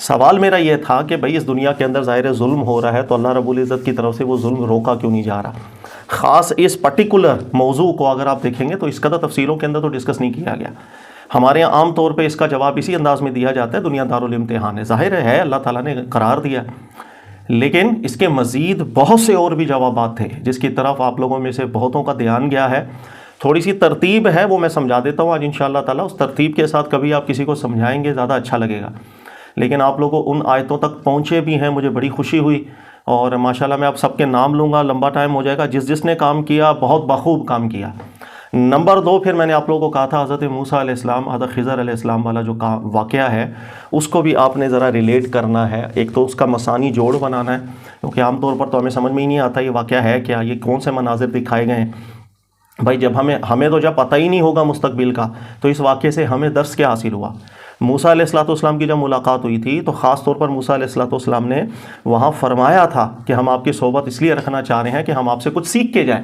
سوال میرا یہ تھا کہ بھئی اس دنیا کے اندر ظاہر ظلم ہو رہا ہے تو اللہ رب العزت کی طرف سے وہ ظلم روکا کیوں نہیں جا رہا؟ خاص اس پرٹیکولر موضوع کو اگر آپ دیکھیں گے تو اس قدر تفصیلوں کے اندر تو ڈسکس نہیں کیا گیا. ہمارے یہاں عام طور پہ اس کا جواب اسی انداز میں دیا جاتا ہے دنیا دارالامتحان ہے. ظاہر ہے اللہ تعالیٰ نے قرار دیا، لیکن اس کے مزید بہت سے اور بھی جوابات تھے جس کی طرف آپ لوگوں میں سے بہتوں کا دھیان گیا ہے. تھوڑی سی ترتیب ہے وہ میں سمجھا دیتا ہوں آج انشاءاللہ تعالیٰ. اس ترتیب کے ساتھ کبھی آپ کسی کو سمجھائیں گے زیادہ اچھا لگے گا. لیکن آپ لوگوں ان آیتوں تک پہنچے بھی ہیں، مجھے بڑی خوشی ہوئی. اور ماشاءاللہ میں آپ سب کے نام لوں گا، لمبا ٹائم ہو جائے گا. جس نے کام کیا بہت بخوب کام کیا. نمبر 2، پھر میں نے آپ لوگوں کو کہا تھا حضرت موسیٰ علیہ السلام حضرت خضر علیہ السلام والا جو واقعہ ہے اس کو بھی آپ نے ذرا ریلیٹ کرنا ہے. ایک تو اس کا مسانی جوڑ بنانا ہے، کیونکہ عام طور پر تو ہمیں سمجھ میں ہی نہیں آتا یہ واقعہ ہے کیا، یہ کون سے مناظر دکھائے گئے ہیں. بھائی جب ہمیں تو جب پتہ ہی نہیں ہوگا مستقبل کا تو اس واقعے سے ہمیں درس کیا حاصل ہوا؟ موسیٰ علیہ السلام کی جب ملاقات ہوئی تھی تو خاص طور پر موسیٰ علیہ السلام نے وہاں فرمایا تھا کہ ہم آپ کی صحبت اس لیے رکھنا چاہ رہے ہیں کہ ہم آپ سے کچھ سیکھ کے جائیں.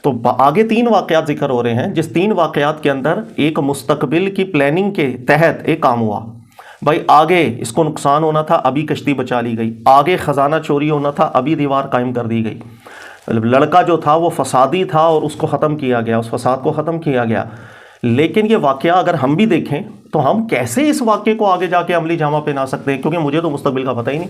تو آگے 3 واقعات ذکر ہو رہے ہیں، جس 3 واقعات کے اندر ایک مستقبل کی پلاننگ کے تحت ایک کام ہوا. بھائی آگے اس کو نقصان ہونا تھا، ابھی کشتی بچا لی گئی. آگے خزانہ چوری ہونا تھا، ابھی دیوار قائم کر دی گئی. لڑکا جو تھا وہ فسادی تھا اور اس کو ختم کیا گیا، اس فساد کو ختم کیا گیا. لیکن یہ واقعہ اگر ہم بھی دیکھیں تو ہم کیسے اس واقعے کو آگے جا کے عملی جامہ پہنا سکتے ہیں؟ کیونکہ مجھے تو مستقبل کا پتہ ہی نہیں.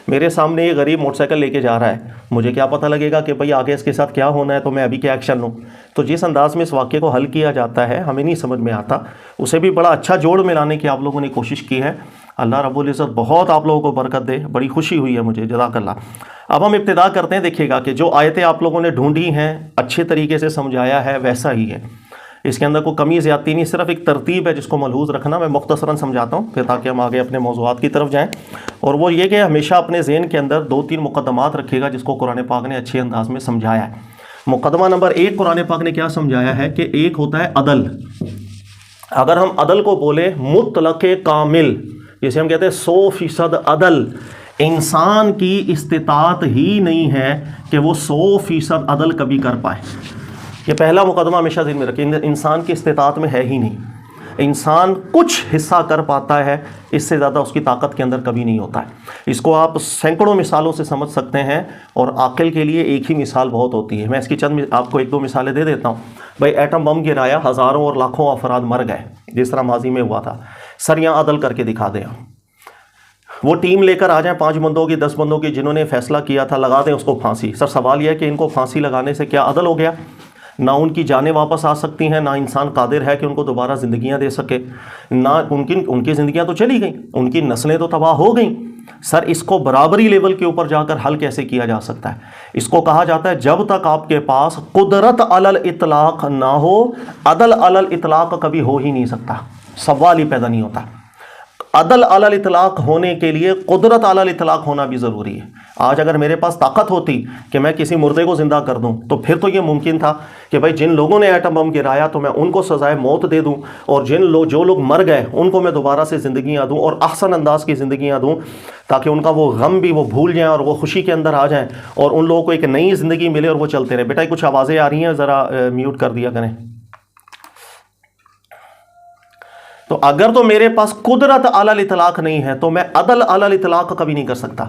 میرے سامنے یہ غریب موٹر سائیکل لے کے جا رہا ہے، مجھے کیا پتہ لگے گا کہ بھئی آگے اس کے ساتھ کیا ہونا ہے تو میں ابھی کیا ایکشن لوں؟ تو جس انداز میں اس واقعے کو حل کیا جاتا ہے ہمیں نہیں سمجھ میں آتا. اسے بھی بڑا اچھا جوڑ ملانے کی آپ لوگوں نے کوشش کی ہے. اللہ رب العزت بہت آپ لوگوں کو برکت دے، بڑی خوشی ہوئی ہے مجھے، جزاک اللہ. اب ہم ابتدا کرتے ہیں. دیکھیے گا کہ جو آیتیں آپ لوگوں نے ڈھونڈی ہیں اچھے طریقے سے سمجھایا ہے ویسا ہی ہے، اس کے اندر کوئی کمی زیادتی نہیں، صرف ایک ترتیب ہے جس کو ملحوظ رکھنا. میں مختصراً سمجھاتا ہوں پھر تاکہ ہم آگے اپنے موضوعات کی طرف جائیں. اور وہ یہ کہ ہمیشہ اپنے ذہن کے اندر 2-3 مقدمات رکھے گا جس کو قرآن پاک نے اچھے انداز میں سمجھایا ہے. مقدمہ نمبر 1 قرآن پاک نے کیا سمجھایا ہے کہ ایک ہوتا ہے عدل. اگر ہم عدل کو بولے مطلق کامل، جسے ہم کہتے ہیں 100% عدل، انسان کی استطاعت ہی نہیں ہے کہ وہ 100% عدل کبھی کر پائے. یہ پہلا مقدمہ ہمیشہ ذہن میں رکھیں، انسان کی استطاعت میں ہے ہی نہیں. انسان کچھ حصہ کر پاتا ہے، اس سے زیادہ اس کی طاقت کے اندر کبھی نہیں ہوتا ہے. اس کو آپ سینکڑوں مثالوں سے سمجھ سکتے ہیں، اور عاقل کے لیے ایک ہی مثال بہت ہوتی ہے. میں اس کی چند آپ کو 1-2 مثالیں دے دیتا ہوں. بھائی ایٹم بم گرایا، ہزاروں اور لاکھوں افراد مر گئے جس طرح ماضی میں ہوا تھا. سر یہاں عدل کر کے دکھا دیں. وہ ٹیم لے کر آ جائیں 5 بندوں کی 10 بندوں کی جنہوں نے فیصلہ کیا تھا، لگا دیں اس کو پھانسی. سر سوال یہ ہے کہ ان کو پھانسی لگانے سے کیا عدل ہو گیا؟ نہ ان کی جانیں واپس آ سکتی ہیں، نہ انسان قادر ہے کہ ان کو دوبارہ زندگیاں دے سکے، نہ ان کی زندگیاں تو چلی گئیں، ان کی نسلیں تو تباہ ہو گئیں. سر اس کو برابری لیول کے اوپر جا کر حل کیسے کیا جا سکتا ہے؟ اس کو کہا جاتا ہے جب تک آپ کے پاس قدرت علی الاطلاق نہ ہو، عدل علی الاطلاق کبھی ہو ہی نہیں سکتا، سوال ہی پیدا نہیں ہوتا. عدل علی الاطلاق ہونے کے لیے قدرت علی الاطلاق ہونا بھی ضروری ہے. آج اگر میرے پاس طاقت ہوتی کہ میں کسی مردے کو زندہ کر دوں تو پھر تو یہ ممکن تھا کہ بھائی جن لوگوں نے ایٹم بم گرایا تو میں ان کو سزائے موت دے دوں، اور جو لوگ مر گئے ان کو میں دوبارہ سے زندگیاں دوں اور احسن انداز کی زندگیاں دوں، تاکہ ان کا وہ غم بھی وہ بھول جائیں اور وہ خوشی کے اندر آ جائیں، اور ان لوگوں کو ایک نئی زندگی ملے اور وہ چلتے رہے. بیٹا کچھ آوازیں آ رہی ہیں، ذرا میوٹ کر دیا کریں. تو اگر تو میرے پاس قدرت علی الاطلاق نہیں ہے تو میں عدل علی الاطلاق کبھی نہیں کر سکتا.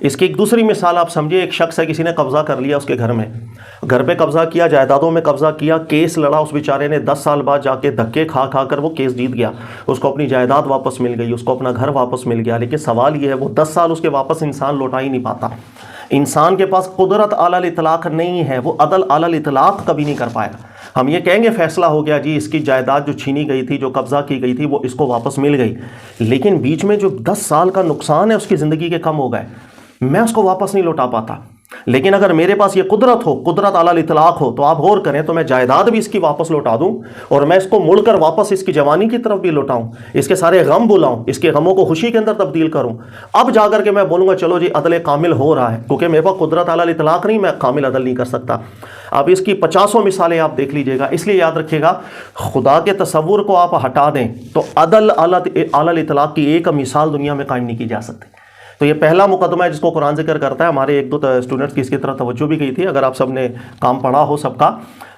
اس کی ایک دوسری مثال آپ سمجھے. ایک شخص ہے، کسی نے قبضہ کر لیا اس کے گھر پہ قبضہ کیا، جائیدادوں میں قبضہ کیا، کیس لڑا اس بیچارے نے، 10 سال بعد جا کے دھکے کھا کر وہ کیس جیت گیا، اس کو اپنی جائیداد واپس مل گئی، اس کو اپنا گھر واپس مل گیا. لیکن سوال یہ ہے وہ 10 سال اس کے واپس انسان لوٹا ہی نہیں پاتا. انسان کے پاس قدرت علی الاطلاق نہیں ہے، وہ عدل علی الاطلاق کبھی نہیں کر پائے گا. ہم یہ کہیں گے فیصلہ ہو گیا جی، اس کی جائیداد جو چھینی گئی تھی، جو قبضہ کی گئی تھی، وہ اس کو واپس مل گئی، لیکن بیچ میں جو 10 سال کا نقصان ہے اس کی زندگی کے کم ہو گئے، میں اس کو واپس نہیں لوٹا پاتا. لیکن اگر میرے پاس یہ قدرت ہو، قدرت علی الاطلاق ہو، تو آپ غور کریں تو میں جائیداد بھی اس کی واپس لوٹا دوں، اور میں اس کو مڑ کر واپس اس کی جوانی کی طرف بھی لوٹاؤں، اس کے سارے غم بلاؤں، اس کے غموں کو خوشی کے اندر تبدیل کروں. اب جا کر کے میں بولوں گا چلو جی عدل کامل ہو رہا ہے، کیونکہ میرے پاس قدرت علی الاطلاق نہیں، میں کامل عدل نہیں کر سکتا. اب اس کی 50 مثالیں آپ دیکھ لیجئے گا. اس لیے یاد رکھیے گا، خدا کے تصور کو آپ ہٹا دیں تو عدل علی الاطلاق کی ایک مثال دنیا میں قائم نہیں کی جا سکتی. تو یہ پہلا مقدمہ ہے جس کو قرآن ذکر کرتا ہے. ہمارے 1-2 اسٹوڈنٹس کی اس کی طرف توجہ بھی گئی تھی، اگر آپ سب نے کام پڑھا ہو سب کا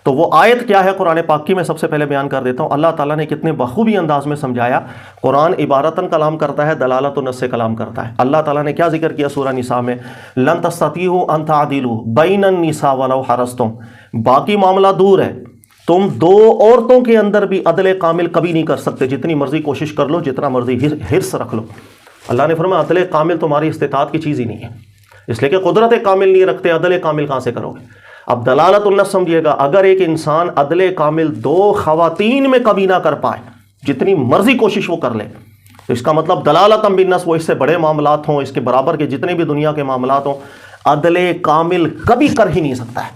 تو وہ آیت کیا ہے قرآن پاک کی میں سب سے پہلے بیان کر دیتا ہوں. اللہ تعالیٰ نے کتنے بخوبی انداز میں سمجھایا. قرآن عبارتاً کلام کرتا ہے, دلالت و نص سے کلام کرتا ہے. اللہ تعالیٰ نے کیا ذکر کیا سورہ نساء میں, لن تستطیعوا ان تعدلوا بین النساء ولو حرصتم. باقی معاملہ دور ہے, تم دو عورتوں کے اندر بھی عدل کامل کبھی نہیں کر سکتے, جتنی مرضی کوشش کر لو, جتنا مرضی حرص رکھ لو. اللہ نے فرمایا عدل کامل تمہاری استطاعت کی چیز ہی نہیں ہے, اس لیے کہ قدرت کامل نہیں رکھتے, عدل کامل کہاں سے کرو گے. اب دلالت النص سمجھیے گا, اگر ایک انسان عدل کامل دو خواتین میں کبھی نہ کر پائے, جتنی مرضی کوشش وہ کر لے, تو اس کا مطلب دلالت بالنص, وہ اس سے بڑے معاملات ہوں, اس کے برابر کے جتنے بھی دنیا کے معاملات ہوں, عدل کامل کبھی کر ہی نہیں سکتا ہے.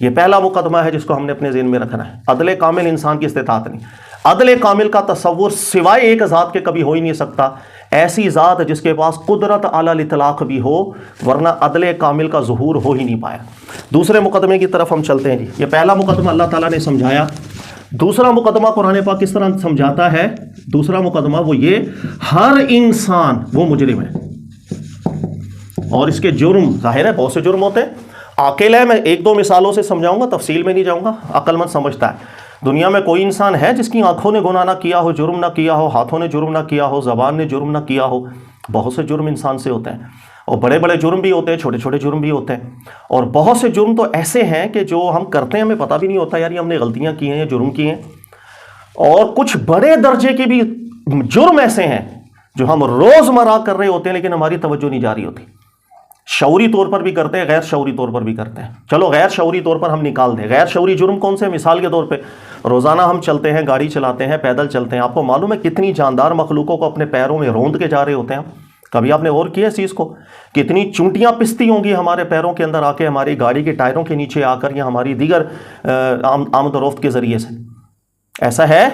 یہ پہلا مقدمہ ہے جس کو ہم نے اپنے ذہن میں رکھنا ہے. عدل کامل انسان کی استطاعت نہیں. عدل کامل کا تصور سوائے ایک ذات کے کبھی ہو ہی نہیں سکتا, ایسی ذات جس کے پاس قدرت علی الاطلاق بھی ہو, ورنہ عدل کامل کا ظہور ہو ہی نہیں پایا. دوسرے مقدمے کی طرف ہم چلتے ہیں جی. یہ پہلا مقدمہ اللہ تعالیٰ نے سمجھایا. دوسرا مقدمہ قرآن پاک کس طرح سمجھاتا ہے؟ دوسرا مقدمہ وہ یہ, ہر انسان وہ مجرم ہے, اور اس کے جرم ظاہر ہے بہت سے جرم ہوتے ہیں. عاقل ہے, میں ایک دو مثالوں سے سمجھاؤں گا, تفصیل میں نہیں جاؤں گا, عقل مند سمجھتا ہے. دنیا میں کوئی انسان ہے جس کی آنکھوں نے گناہ نہ کیا ہو, جرم نہ کیا ہو, ہاتھوں نے جرم نہ کیا ہو, زبان نے جرم نہ کیا ہو؟ بہت سے جرم انسان سے ہوتے ہیں, اور بڑے بڑے جرم بھی ہوتے ہیں, چھوٹے چھوٹے جرم بھی ہوتے ہیں. اور بہت سے جرم تو ایسے ہیں کہ جو ہم کرتے ہیں ہمیں پتہ بھی نہیں ہوتا یار یہ ہم نے غلطیاں کی ہیں, جرم کیے ہیں. اور کچھ بڑے درجے کے بھی جرم ایسے ہیں جو ہم روزمرہ کر رہے ہوتے ہیں لیکن ہماری توجہ نہیں جا رہی ہوتی. شعوری طور پر بھی کرتے ہیں, غیر شعوری طور پر بھی کرتے ہیں. چلو غیر شعوری طور پر ہم نکال دیں. غیر شعوری جرم کون سے؟ مثال کے طور پہ روزانہ ہم چلتے ہیں, گاڑی چلاتے ہیں, پیدل چلتے ہیں. آپ کو معلوم ہے کتنی جاندار مخلوقوں کو اپنے پیروں میں روند کے جا رہے ہوتے ہیں. کبھی آپ نے غور کیا اس چیز کو؟ کتنی چونٹیاں پستی ہوں گی ہمارے پیروں کے اندر آ کے, ہماری گاڑی کے ٹائروں کے نیچے آ کر, یا ہماری دیگر آمد و رفت کے ذریعے سے. ایسا ہے.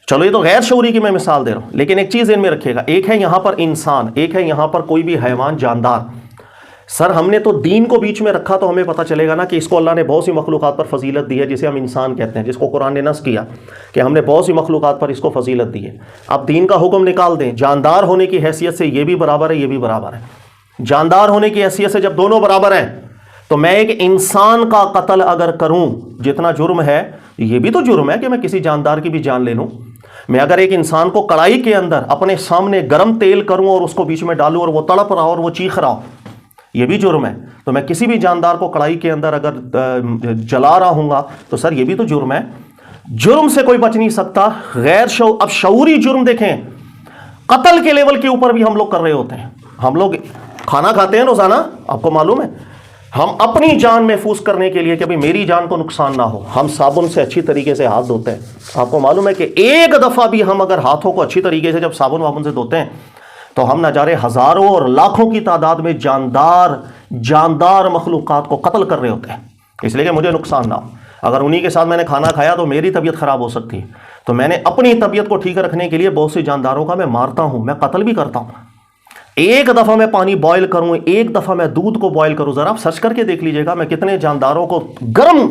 چلو یہ تو غیر شعوری کی میں مثال دے رہا ہوں, لیکن ایک چیز ذہن میں رکھیے گا, ایک ہے یہاں پر انسان, ایک ہے یہاں پر کوئی بھی حیوان جاندار. سر ہم نے تو دین کو بیچ میں رکھا تو ہمیں پتہ چلے گا نا کہ اس کو اللہ نے بہت سی مخلوقات پر فضیلت دی ہے, جسے ہم انسان کہتے ہیں, جس کو قرآن نے نص کیا کہ ہم نے بہت سی مخلوقات پر اس کو فضیلت دی ہے. اب دین کا حکم نکال دیں, جاندار ہونے کی حیثیت سے یہ بھی برابر ہے, یہ بھی برابر ہے. جاندار ہونے کی حیثیت سے جب دونوں برابر ہیں, تو میں ایک انسان کا قتل اگر کروں, جتنا جرم ہے یہ بھی تو جرم ہے کہ میں کسی جاندار کی بھی جان لے لوں. میں اگر ایک انسان کو کڑائی کے اندر اپنے سامنے گرم تیل کروں اور اس کو بیچ میں ڈالوں اور وہ تڑپ رہا اور وہ چیخ رہا, یہ بھی جرم ہے. تو میں کسی بھی جاندار کو کڑائی کے اندر اگر جلا رہا ہوں گا تو سر یہ بھی تو جرم ہے. جرم سے کوئی بچ نہیں سکتا. اب شعوری جرم دیکھیں, قتل کے لیول کے اوپر بھی ہم لوگ کر رہے ہوتے ہیں. ہم لوگ کھانا کھاتے ہیں روزانہ, آپ کو معلوم ہے, ہم اپنی جان محفوظ کرنے کے لیے کہ ابھی میری جان کو نقصان نہ ہو, ہم صابن سے اچھی طریقے سے ہاتھ دھوتے ہیں. آپ کو معلوم ہے کہ ایک دفعہ بھی ہم اگر ہاتھوں کو اچھی طریقے سے جب صابن وابن سے دھوتے ہیں تو ہم نہ جارے ہزاروں اور لاکھوں کی تعداد میں جاندار مخلوقات کو قتل کر رہے ہوتے ہیں, اس لیے کہ مجھے نقصان نہ ہو. اگر انہی کے ساتھ میں نے کھانا کھایا تو میری طبیعت خراب ہو سکتی ہے, تو میں نے اپنی طبیعت کو ٹھیک رکھنے کے لیے بہت سے جانداروں کا میں مارتا ہوں, میں قتل بھی کرتا ہوں. ایک دفعہ میں پانی بوائل کروں, ایک دفعہ میں دودھ کو بوائل کروں, ذرا آپ سرچ کر کے دیکھ لیجئے گا میں کتنے جانداروں کو گرم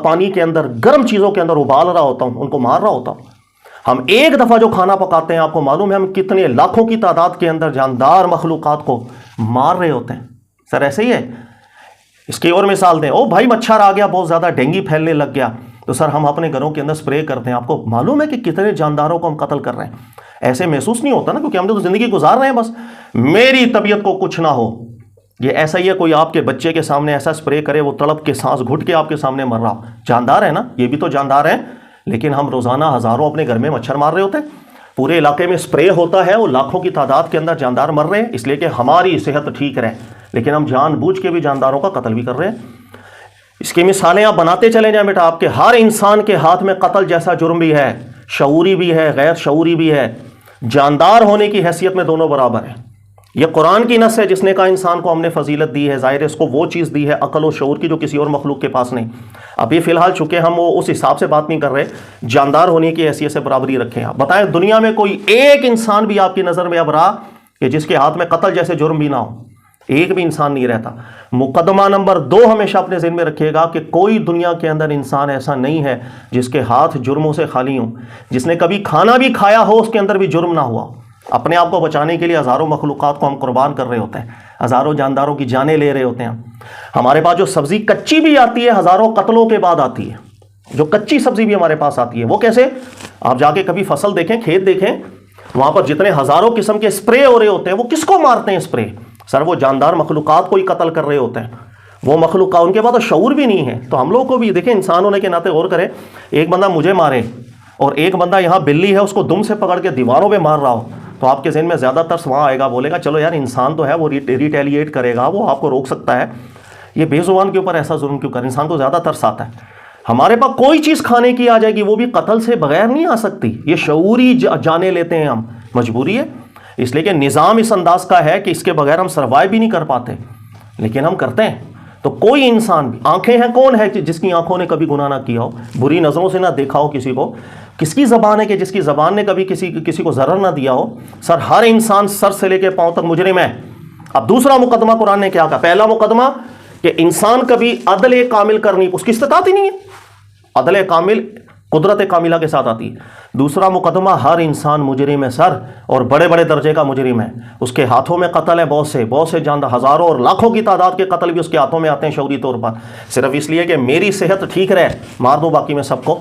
پانی کے اندر, گرم چیزوں کے اندر ابال رہا ہوتا ہوں, ان کو مار رہا ہوتا ہوں. ہم ایک دفعہ جو کھانا پکاتے ہیں, آپ کو معلوم ہے ہم کتنے لاکھوں کی تعداد کے اندر جاندار مخلوقات کو مار رہے ہوتے ہیں. سر ایسے ہی ہے. اس کی اور مثال دیں, او بھائی مچھر آ گیا, بہت زیادہ ڈینگی پھیلنے لگ گیا, تو سر ہم اپنے گھروں کے اندر سپرے کرتے ہیں. آپ کو معلوم ہے کہ کتنے جانداروں کو ہم قتل کر رہے ہیں. ایسے محسوس نہیں ہوتا نا, کیونکہ ہم تو زندگی گزار رہے ہیں, بس میری طبیعت کو کچھ نہ ہو. یہ ایسا ہی ہے کوئی آپ کے بچے کے سامنے ایسا سپرے کرے, وہ تڑپ کے سانس گھٹ کے آپ کے سامنے مر رہا. جاندار ہے نا, یہ بھی تو جاندار ہیں, لیکن ہم روزانہ ہزاروں اپنے گھر میں مچھر مار رہے ہوتے ہیں. پورے علاقے میں سپرے ہوتا ہے, وہ لاکھوں کی تعداد کے اندر جاندار مر رہے ہیں اس لیے کہ ہماری صحت ٹھیک رہے, لیکن ہم جان بوجھ کے بھی جانداروں کا قتل بھی کر رہے ہیں. اس کی مثالیں آپ بناتے چلے جائیں بیٹا. آپ کے ہر انسان کے ہاتھ میں قتل جیسا جرم بھی ہے, شعوری بھی ہے, غیر شعوری بھی ہے. جاندار ہونے کی حیثیت میں دونوں برابر ہیں. یہ قرآن کی نص ہے جس نے کہا انسان کو ہم نے فضیلت دی ہے. ظاہر ہے اس کو وہ چیز دی ہے عقل و شعور کی جو کسی اور مخلوق کے پاس نہیں. ابھی فی الحال چونکہ ہم وہ اس حساب سے بات نہیں کر رہے, جاندار ہونے کی حیثیت سے برابری رکھیں. آپ بتائیں دنیا میں کوئی ایک انسان بھی آپ کی نظر میں اب رہا کہ جس کے ہاتھ میں قتل جیسے جرم بھی نہ ہو؟ ایک بھی انسان نہیں رہتا. مقدمہ نمبر 2 ہمیشہ اپنے ذہن میں رکھیے گا کہ کوئی دنیا کے اندر انسان ایسا نہیں ہے جس کے ہاتھ جرموں سے خالی ہوں. جس نے کبھی کھانا بھی کھایا ہو اس کے اندر بھی جرم نہ ہوا. اپنے آپ کو بچانے کے لیے ہزاروں مخلوقات کو ہم قربان کر رہے ہوتے ہیں، ہزاروں جانداروں کی جانیں لے رہے ہوتے ہیں. ہمارے پاس جو سبزی کچی بھی آتی ہے ہزاروں قتلوں کے بعد آتی ہے. جو کچی سبزی بھی ہمارے پاس آتی ہے وہ کیسے؟ آپ جا کے کبھی فصل دیکھیں، کھیت دیکھیں، وہاں پر جتنے ہزاروں قسم کے اسپرے ہو رہے ہوتے ہیں وہ کس کو مارتے ہیں اسپرے؟ سر وہ جاندار مخلوقات کو ہی قتل کر رہے ہوتے ہیں. وہ مخلوقات ان کے پاس تو شعور بھی نہیں ہے. تو ہم لوگ کو بھی دیکھیں، انسان ہونے کے ناطے غور کریں، ایک بندہ مجھے مارے اور ایک بندہ یہاں بلی ہے اس کو دم سے پکڑ کے دیواروں پہ مار رہا ہو، تو آپ کے ذہن میں زیادہ ترس وہاں آئے گا، بولے گا چلو یار انسان تو ہے، وہ ریٹیلیٹ کرے گا، وہ آپ کو روک سکتا ہے، یہ بے زبان کے اوپر ایسا ظلم کیوں کر؟ انسان کو زیادہ ترس آتا ہے. ہمارے پاس کوئی چیز کھانے کی آ جائے گی وہ بھی قتل سے بغیر نہیں آ سکتی. یہ شعوری جانے لیتے ہیں ہم، مجبوری ہے، اس لیے کہ نظام اس انداز کا ہے کہ اس کے بغیر ہم سروائیو بھی نہیں کر پاتے، لیکن ہم کرتے ہیں. تو کوئی انسان بھی، آنکھیں ہیں، کون ہے جس کی آنکھوں نے کبھی گناہ نہ کیا ہو، بری نظروں سے نہ دیکھا ہو کسی کو؟ کس کی زبان ہے کہ جس کی زبان نے کبھی کسی کو ضرر نہ دیا ہو؟ سر ہر انسان سر سے لے کے پاؤں تک مجرم ہے. اب دوسرا مقدمہ قرآن نے کیا کہا؟ پہلا مقدمہ کہ انسان کبھی عدل کامل کرنی اس کی استطاعت ہی نہیں ہے، عدل کامل قدرت کاملہ کے ساتھ آتی ہے. دوسرا مقدمہ ہر انسان مجرم ہے سر، اور بڑے بڑے درجے کا مجرم ہے. اس کے ہاتھوں میں قتل ہے، بہت سے جاندار، ہزاروں اور لاکھوں کی تعداد کے قتل بھی اس کے ہاتھوں میں آتے ہیں شعوری طور پر، صرف اس لیے کہ میری صحت ٹھیک رہے مار دو باقی میں سب کو.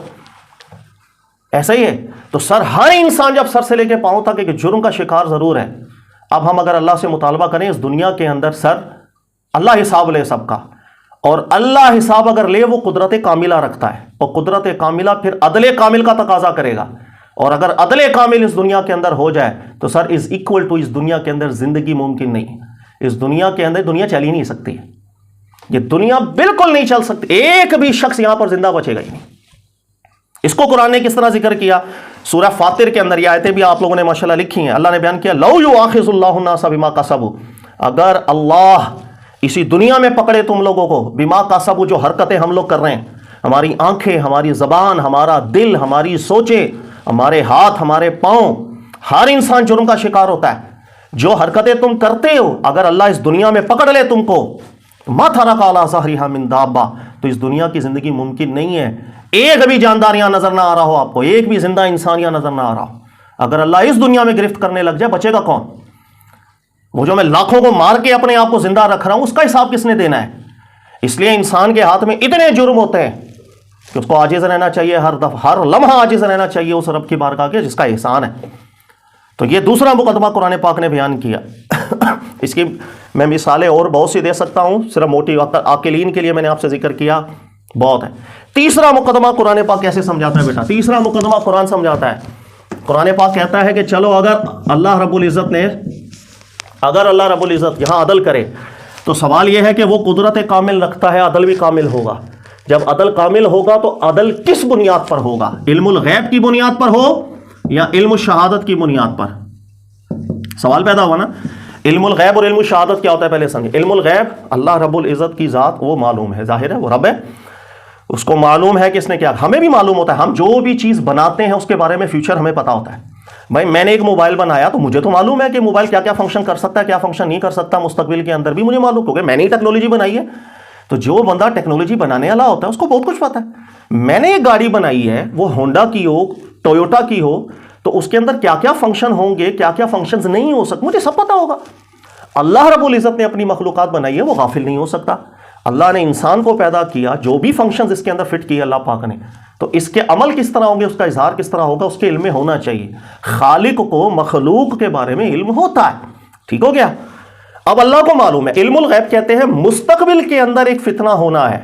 ایسا ہی ہے. تو سر ہر انسان جب سر سے لے کے پاؤں تک ایک جرم کا شکار ضرور ہے. اب ہم اگر اللہ سے مطالبہ کریں اس دنیا کے اندر، سر اللہ حساب لے سب کا، اور اللہ حساب اگر لے وہ قدرت کاملہ رکھتا ہے، اور قدرت کاملہ پھر عدل کامل کا تقاضا کرے گا. اور اگر عدل کامل اس دنیا کے اندر ہو جائے تو سر از ایکول ٹو، اس دنیا کے اندر زندگی ممکن نہیں. اس دنیا کے اندر دنیا چل ہی نہیں سکتی، یہ دنیا بالکل نہیں چل سکتی. ایک بھی شخص یہاں پر زندہ بچے گا ہی نہیں. اس کو قرآن نے کس طرح ذکر کیا؟ سورہ فاطر کے اندر یہ آیتیں بھی آپ لوگوں نے ماشاءاللہ لکھی ہیں. اللہ نے بیان کیا، لو یؤاخذ اللہ الناس بما کسبوا، اگر اللہ اسی دنیا میں پکڑے تم لوگوں کو، بما کسبوا جو حرکتیں ہم لوگ کر رہے ہیں، ہماری آنکھیں، ہماری زبان، ہمارا دل، ہماری سوچیں، ہمارے ہاتھ، ہمارے پاؤں، ہر انسان جرم کا شکار ہوتا ہے. جو حرکتیں تم کرتے ہو اگر اللہ اس دنیا میں پکڑ لے تم کو، ما ترک علی ظہرہا من دابہ، تو اس دنیا کی زندگی ممکن نہیں ہے. ایک بھی جاندار یہاں نظر نہ آ رہا ہو آپ کو، ایک بھی زندہ انسان یہاں نظر نہ آ رہا ہو، اگر اللہ اس دنیا میں گرفت کرنے لگ جائے بچے گا کون؟ وہ جو میں لاکھوں کو مار کے اپنے آپ کو زندہ رکھ رہا ہوں اس کا حساب کس نے دینا ہے؟ اس لیے انسان کے ہاتھ میں اتنے جرم ہوتے ہیں کہ اس کو عاجز رہنا چاہیے، ہر لمحہ عاجز رہنا چاہیے اس رب کی بارگاہ کے جس کا احسان ہے. تو یہ دوسرا مقدمہ قرآن پاک نے بیان کیا. اس کی میں مثالیں اور بہت سی دے سکتا ہوں، صرف موٹی عاقلین کے لیے میں نے آپ سے ذکر کیا، بہت ہے. تیسرا مقدمہ قرآن پاک کیسے سمجھاتا ہے بیٹا؟ تیسرا مقدمہ قرآن سمجھاتا ہے. قرآن پاک کہتا ہے کہ چلو اگر اللہ رب العزت یہاں عدل کرے تو سوال یہ ہے کہ وہ قدرت کامل رکھتا ہے، عدل بھی کامل ہوگا. جب عدل کامل ہوگا تو عدل کس بنیاد پر ہوگا؟ علم الغیب کی بنیاد پر ہو یا علم الشہادت کی بنیاد پر؟ سوال پیدا ہوا نا. علم الغیب اور علم الشہادت کیا ہوتا ہے پہلے سمجھیں. علم الغیب اللہ رب العزت کی ذات وہ معلوم ہے، ظاہر ہے وہ رب ہے، اس کو معلوم ہے کہ اس نے کیا. ہمیں بھی معلوم ہوتا ہے، ہم جو بھی چیز بناتے ہیں اس کے بارے میں فیوچر ہمیں پتا ہوتا ہے. بھائی میں نے ایک موبائل بنایا تو مجھے تو معلوم ہے کہ موبائل کیا کیا فنکشن کر سکتا ہے، کیا فنکشن نہیں کر سکتا، مستقبل کے اندر بھی مجھے معلوم، کیونکہ میں نے ہی ٹیکنالوجی بنائی ہے. تو جو بندہ ٹیکنالوجی بنانے والا ہوتا ہے اس کو بہت کچھ پتا ہے. میں نے ایک گاڑی بنائی ہے، وہ ہونڈا کی ہو، ٹویوٹا کی ہو، تو اس کے اندر کیا کیا فنکشن ہوں گے، کیا کیا فنکشنز نہیں ہو سکتے، مجھے سب پتا ہوگا. اللہ رب العزت نے اپنی مخلوقات بنائی ہے، وہ غافل نہیں ہو سکتا. اللہ نے انسان کو پیدا کیا، جو بھی فنکشنز اس کے اندر فٹ کیے اللہ پاک نے، تو اس کے عمل کس طرح ہوں گے، اس کا اظہار کس طرح ہوگا، اس کے علم میں ہونا چاہیے. خالق کو مخلوق کے بارے میں علم ہوتا ہے. ٹھیک ہو گیا. اب اللہ کو معلوم ہے. علم الغیب کہتے ہیں مستقبل کے اندر ایک فتنہ ہونا ہے.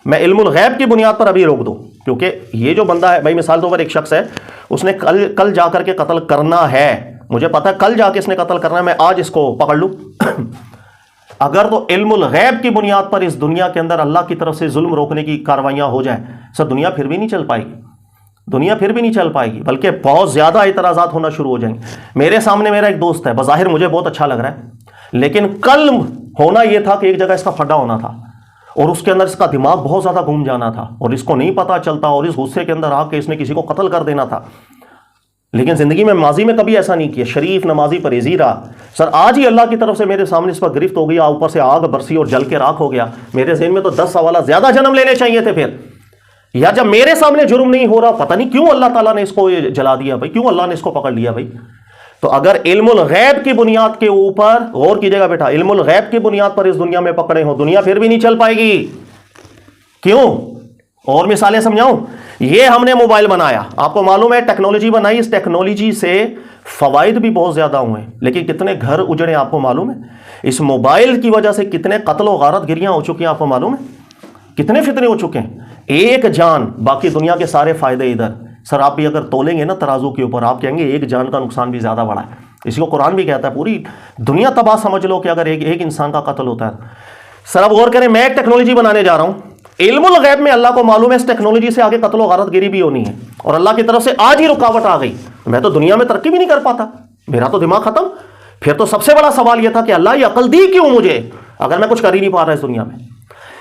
میں علم الغیب کی بنیاد پر ابھی روک دوں، کیونکہ یہ جو بندہ ہے، بھائی مثال طور پر ایک شخص ہے، اس نے کل جا کر کے قتل کرنا ہے، مجھے پتا ہے کل جا کے اس نے قتل کرنا ہے، میں آج اس کو پکڑ لوں. اگر تو علم الغیب کی بنیاد پر اس دنیا کے اندر اللہ کی طرف سے ظلم روکنے کی کاروائیاں ہو جائیں، سر دنیا پھر بھی نہیں چل پائے گی. دنیا پھر بھی نہیں چل پائے گی، بلکہ بہت زیادہ اعتراضات ہونا شروع ہو جائیں گے. میرے سامنے میرا ایک دوست ہے، بظاہر مجھے بہت اچھا لگ رہا ہے، لیکن کل ہونا یہ تھا کہ ایک جگہ اس کا پھڈا ہونا تھا، اور اس کے اندر اس کا دماغ بہت زیادہ گھوم جانا تھا، اور اس کو نہیں پتا چلتا، اور اس غصے کے اندر آ کے اس نے کسی کو قتل کر دینا تھا. لیکن زندگی میں ماضی میں کبھی ایسا نہیں کیا، شریف نمازی پرہیزی رہا. سر آج ہی اللہ کی طرف سے میرے سامنے اس پر گرفت ہو گیا، اوپر سے آگ برسی اور جل کے راکھ ہو گیا. میرے ذہن میں تو 10 سوالات زیادہ جنم لینے چاہیے تھے پھر. یا جب میرے سامنے جرم نہیں ہو رہا، پتہ نہیں کیوں اللہ تعالیٰ نے اس کو جلا دیا بھائی، کیوں اللہ نے اس کو پکڑ لیا بھائی. تو اگر علم الغیب کی بنیاد کے اوپر غور کیجئے گا بیٹا، علم الغیب کی بنیاد پر اس دنیا میں پکڑے ہو، دنیا پھر بھی نہیں چل پائے گی. کیوں؟ اور مثالیں سمجھاؤں. یہ ہم نے موبائل بنایا، آپ کو معلوم ہے ٹیکنالوجی بنائی، اس ٹیکنالوجی سے فوائد بھی بہت زیادہ ہوئے ہیں، لیکن کتنے گھر اجڑے آپ کو معلوم ہے؟ اس موبائل کی وجہ سے کتنے قتل و غارت گریاں ہو چکی ہیں آپ کو معلوم ہے؟ کتنے فتنے ہو چکے ہیں؟ ایک جان، باقی دنیا کے سارے فائدے ادھر. سر آپ بھی اگر تولیں گے نا ترازو کے اوپر، آپ کہیں گے ایک جان کا نقصان بھی زیادہ بڑا ہے. اسی کو قرآن بھی کہتا ہے پوری دنیا تباہ سمجھ لو کہ اگر ایک انسان کا قتل ہوتا ہے. سر اب غور کریں، میں ایک ٹیکنالوجی بنانے جا رہا ہوں، علم الغیب میں اللہ کو معلوم ہے اس ٹیکنالوجی سے آگے قتل و غارت گری بھی ہونی ہے، اور اللہ کی طرف سے آج ہی رکاوٹ آ گئی، میں تو دنیا میں ترقی بھی نہیں کر پاتا، میرا تو دماغ ختم. پھر تو سب سے بڑا سوال یہ تھا کہ اللہ یہ عقل دی کیوں مجھے اگر میں کچھ کر ہی نہیں پا رہا اس دنیا میں.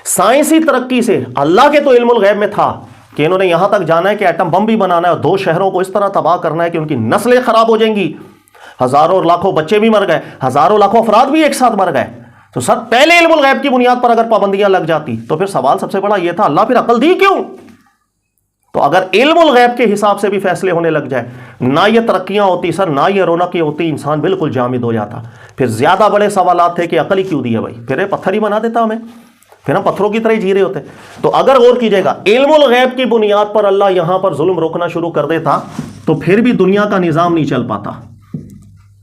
سائنسی ترقی سے اللہ کے تو علم الغیب میں تھا کہ انہوں نے یہاں تک جانا ہے کہ ایٹم بم بھی بنانا ہے اور 2 شہروں کو اس طرح تباہ کرنا ہے کہ ان کی نسلیں خراب ہو جائیں گی، ہزاروں اور لاکھوں بچے بھی مر گئے، ہزاروں لاکھوں افراد بھی ایک ساتھ مر گئے. تو سر پہلے علم الغیب کی بنیاد پر اگر پابندیاں لگ جاتی تو پھر سوال سب سے بڑا یہ تھا اللہ پھر عقل دی کیوں؟ تو اگر علم الغیب کے حساب سے بھی فیصلے ہونے لگ جائے، نہ یہ ترقیاں ہوتی سر، نہ یہ رونقیں ہوتی، انسان بالکل جامد ہو جاتا. پھر زیادہ بڑے سوالات تھے کہ عقل ہی کیوں دی ہے بھائی، پھر یہ پتھر ہی بنا دیتا ہمیں، پھر ہم پتھروں کی طرح ہی جی رہے ہوتے. تو اگر غور کیجئے گا علم الغیب کی بنیاد پر اللہ یہاں پر ظلم روکنا شروع کر دیتا تو پھر بھی دنیا کا نظام نہیں چل پاتا.